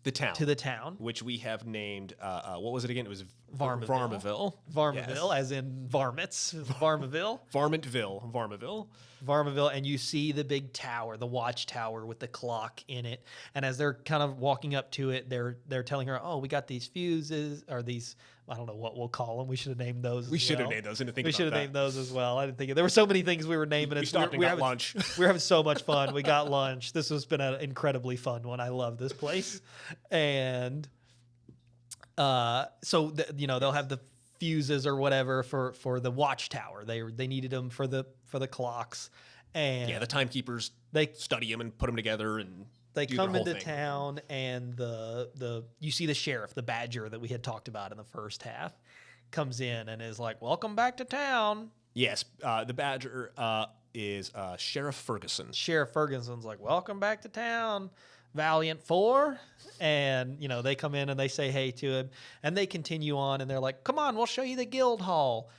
to the town, which we have named. What was it again? It was Varmaville. Varmaville, as in varmints. Varmaville. Varmintville, And you see the big tower, the watchtower with the clock in it. And as they're kind of walking up to it, they're telling her, "Oh, we got these fuses, or these, I don't know what we'll call them. We should have named those. We should have named those. We should have named those as well. I didn't think there were so many things we were naming. We stopped and got lunch. We were having so much fun. We got lunch. This has been an incredibly fun one. I love this place. And so they'll have the fuses or whatever for the watchtower. They needed them for the clocks. And the timekeepers, they study them and put them together, and they come into town, and you see the sheriff, the Badger that we had talked about in the first half, comes in and is like, "Welcome back to town." Yes, the Badger is Sheriff Ferguson. Sheriff Ferguson's like, "Welcome back to town, Valiant 4." And, they come in and they say hey to him, and they continue on, and they're like, "Come on, we'll show you the guild hall."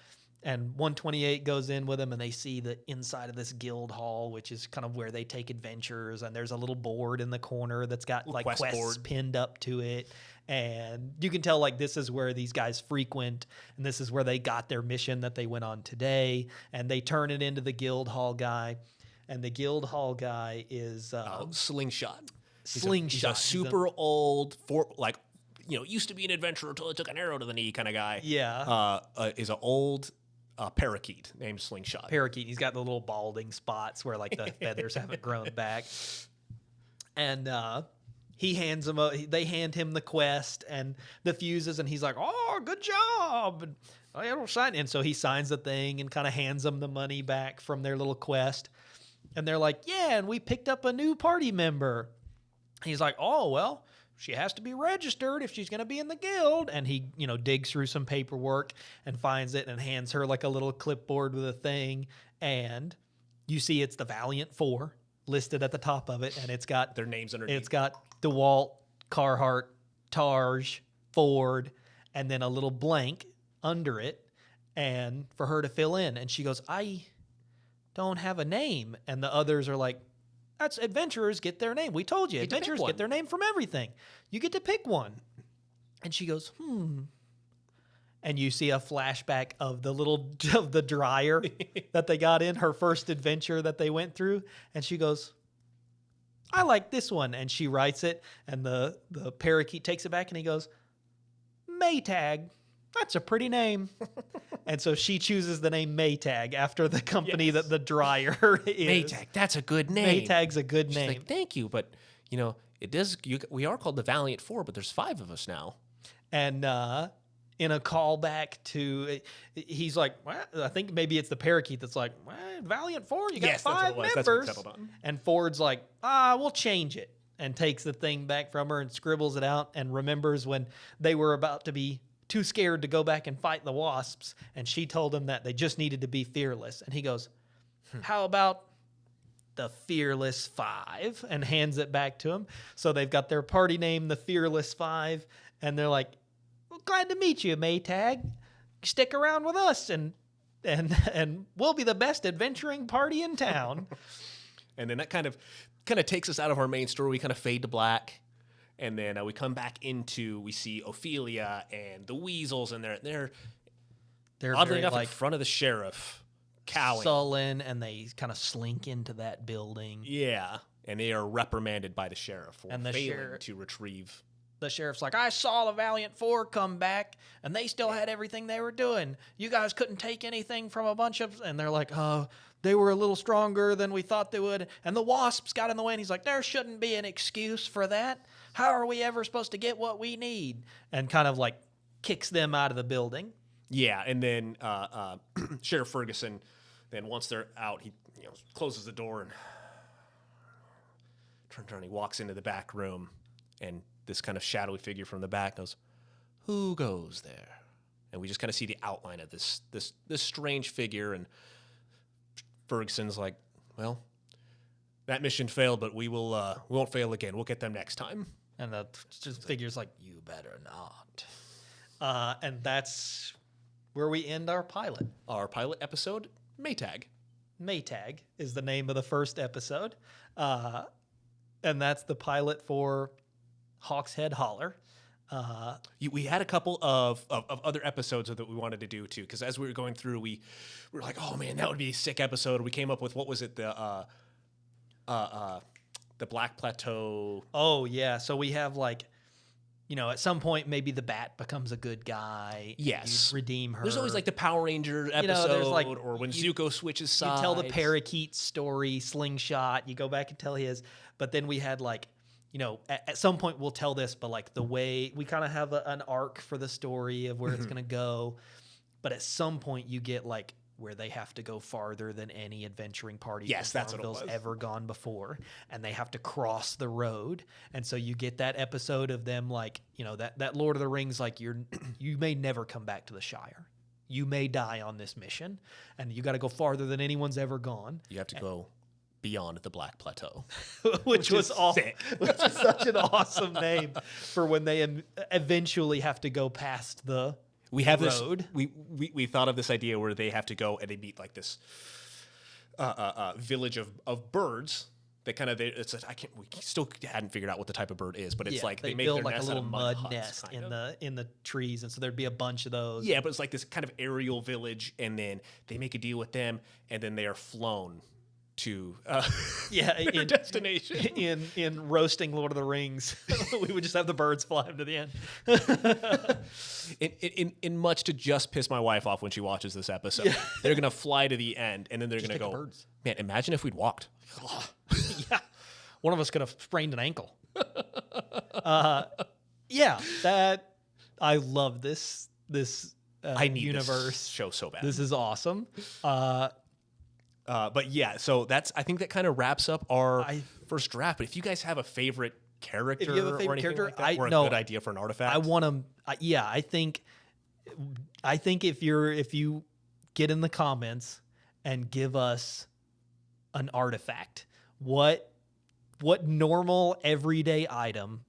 And 128 goes in with them, and they see the inside of this guild hall, which is kind of where they take adventures. And there's a little board in the corner that's got like quests pinned up to it. And you can tell like this is where these guys frequent, and this is where they got their mission that they went on today. And they turn it into the guild hall guy. And the guild hall guy is Slingshot. Slingshot. He's a super old, used to be an adventurer until it took an arrow to the knee kind of guy. Yeah. Is an old parakeet named Slingshot. Parakeet. He's got the little balding spots where like the feathers haven't grown back. And he hands him they hand him the quest and the fuses, and he's like, "Oh, good job." And it'll sign. And so he signs the thing and kind of hands them the money back from their little quest. And they're like, "Yeah, and we picked up a new party member." He's like, "Oh, well, she has to be registered if she's going to be in the guild." And he, digs through some paperwork and finds it and hands her like a little clipboard with a thing. And you see it's the Valiant 4 listed at the top of it. And it's got their names underneath. It's got DeWalt, Carhartt, Targe, Ford, and then a little blank under it. And for her to fill in. And she goes, "I don't have a name." And the others are like, "That's adventurers get their name. We told you, adventurers get their name from everything. You get to pick one." And she goes, And you see a flashback of the dryer that they got in her first adventure that they went through. And she goes, "I like this one." And she writes it, and the parakeet takes it back, and he goes, "Maytag. That's a pretty name." And so she chooses the name Maytag after the company that the dryer is. Maytag, that's a good name. Maytag's a good She's name. like, "Thank you, but it does. We are called the Valiant 4, but there's 5 of us now." And in a callback to, he's like, "Well, I think maybe it's the parakeet that's like, well, Valiant 4, you got 5 members." That's what we settled on. And Ford's like, "We'll change it," and takes the thing back from her and scribbles it out and remembers when they were about to be too scared to go back and fight the wasps, and she told him that they just needed to be fearless. And he goes, "How about the Fearless 5?" and hands it back to him. So they've got their party name, the Fearless 5, and they're like, "Well, glad to meet you, Maytag. Stick around with us, and we'll be the best adventuring party in town." And then that kind of takes us out of our main story. We kind of fade to black. And then we come back we see Ophelia and the Weasels, and they're oddly enough in front of the sheriff, cowing, sullen, and they kind of slink into that building. Yeah, and they are reprimanded by the sheriff for and failing to retrieve. The sheriff's like, "I saw the Valiant 4 come back, and they still had everything they were doing. You guys couldn't take anything from a bunch of..." And they're like, "Oh, they were a little stronger than we thought they would. And the wasps got in the way." And he's like, "There shouldn't be an excuse for that. How are we ever supposed to get what we need?" And kind of like kicks them out of the building. Yeah, and then Sheriff Ferguson, then once they're out, he closes the door and turns around. He walks into the back room, and this kind of shadowy figure from the back goes, "Who goes there?" And we just kind of see the outline of this strange figure, and Ferguson's like, "Well, that mission failed, but we won't fail again. We'll get them next time." And the figure's like, "You better not." And that's where we end our pilot. Our pilot episode, Maytag. Maytag is the name of the first episode. And that's the pilot for Hawkshead, Holler. We had a couple of other episodes that we wanted to do too, because as we were going through, we were like, oh man, that would be a sick episode. We came up with, what was it, the Black Plateau. Oh yeah, so we have like, at some point maybe the Bat becomes a good guy. Yes, you redeem her. There's always like the Power Ranger episode, there's like, or when Zuko switches sides. You tell the parakeet story, Slingshot. You go back and tell his, but then we had like, at some point we'll tell this, but like the way we kind of have an arc for the story of where it's gonna go, but at some point you get like where they have to go farther than any adventuring party that's what it was. ever gone before, and they have to cross the road. And so you get that episode of them like, that Lord of the Rings, like you may never come back to the Shire. You may die on this mission, and you got to go farther than anyone's ever gone. You have to go beyond the Black Plateau, which was sick. Which is such an awesome name for when they eventually have to go past the road. We thought of this idea where they have to go and they meet like this village of birds that kind of we still hadn't figured out what the type of bird is, but it's like they make build their like nest a little out of mud huts, nest in the trees, and so there'd be a bunch of those. Yeah, but it's like this kind of aerial village, and then they make a deal with them, and then they are flown to their destination. In roasting Lord of the Rings, we would just have the birds fly them to the end. in much to just piss my wife off when she watches this episode. They're gonna fly to the end, and then they're gonna go, birds. Man, imagine if we'd walked. Yeah, one of us could have sprained an ankle. That I love this I need universe this show so bad. This is awesome. But yeah, so I think that kind of wraps up our first draft. But if you guys have a favorite character, if you have a favorite or anything character, like that, or a good idea for an artifact, I want to. I think if you get in the comments and give us an artifact, what normal everyday item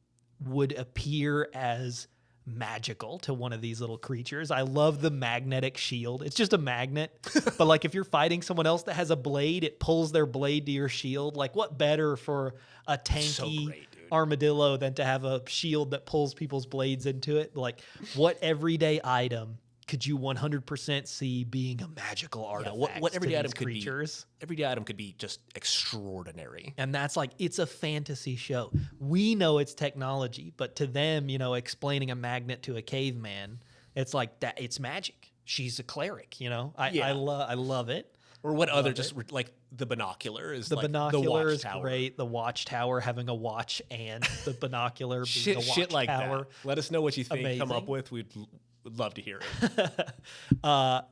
would appear as magical to one of these little creatures. I love the magnetic shield. It's just a magnet, but like if you're fighting someone else that has a blade, it pulls their blade to your shield. Like what better for a tanky armadillo than to have a shield that pulls people's blades into it? Like what everyday item could you 100% see being a magical artifact? What everyday item could creatures? Be? Everyday item could be just extraordinary. And that's like, it's a fantasy show. We know it's technology, but to them, explaining a magnet to a caveman, it's like that. It's magic. She's a cleric. I love it. Or what other just like the binocular is the like binocular the is great. The watchtower, having a watch and the binocular being a watchtower. Shit like that. Let us know what you think. Amazing. Come up with. We'd love to hear it.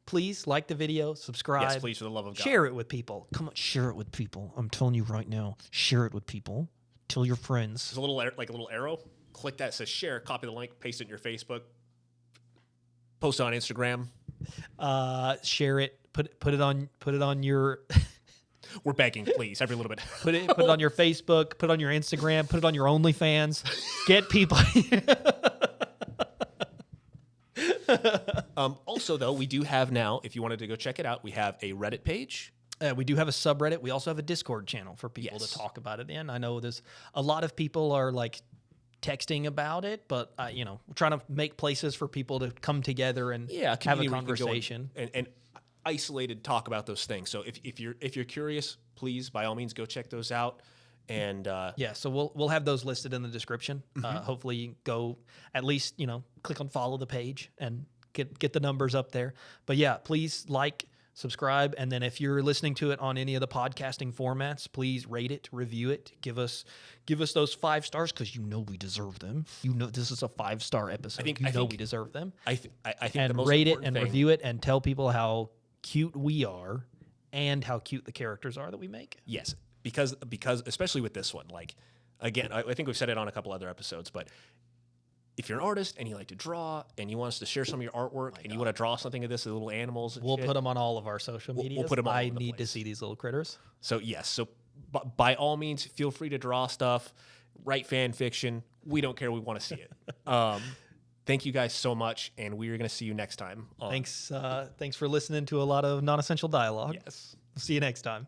Please like the video, subscribe. Yes, please, for the love of God. Share it with people. Come on, share it with people. I'm telling you right now, share it with people. Tell your friends. There's a little arrow. Click that. It says share. Copy the link. Paste it in your Facebook. Post it on Instagram. Share it. Put it on your. We're begging, please, every little bit. Put it on your Facebook. Put it on your Instagram. Put it on your OnlyFans. Get people. Also, though, we do have now, if you wanted to go check it out, we have a Reddit page. We do have a subreddit. We also have a Discord channel for people to talk about it in. I know there's a lot of people are like texting about it, but we're trying to make places for people to come together and have a conversation and isolated talk about those things. So if you're curious, please by all means go check those out. And so we'll have those listed in the description. Hopefully you can go at least click on follow the page and get the numbers up there. But yeah, please like, subscribe, and then if you're listening to it on any of the podcasting formats, please rate it, review it, give us those 5 stars because we deserve them. This is a 5-star episode. I think we deserve them. I think and the most rate it important and thing, review it and tell people how cute we are and how cute the characters are that we make. Yes, because especially with this one, like again, I think we've said it on a couple other episodes, but if you're an artist and you like to draw and you want us to share some of your artwork and you want to draw something of this, the little animals, and we'll put them on all of our social media. We'll put them all I over the need to place. see these little critters. So by all means, feel free to draw stuff, write fan fiction. We don't care. We want to see it. Thank you guys so much, and we are going to see you next time. Thanks for listening to a lot of non-essential dialogue. Yes. See you next time.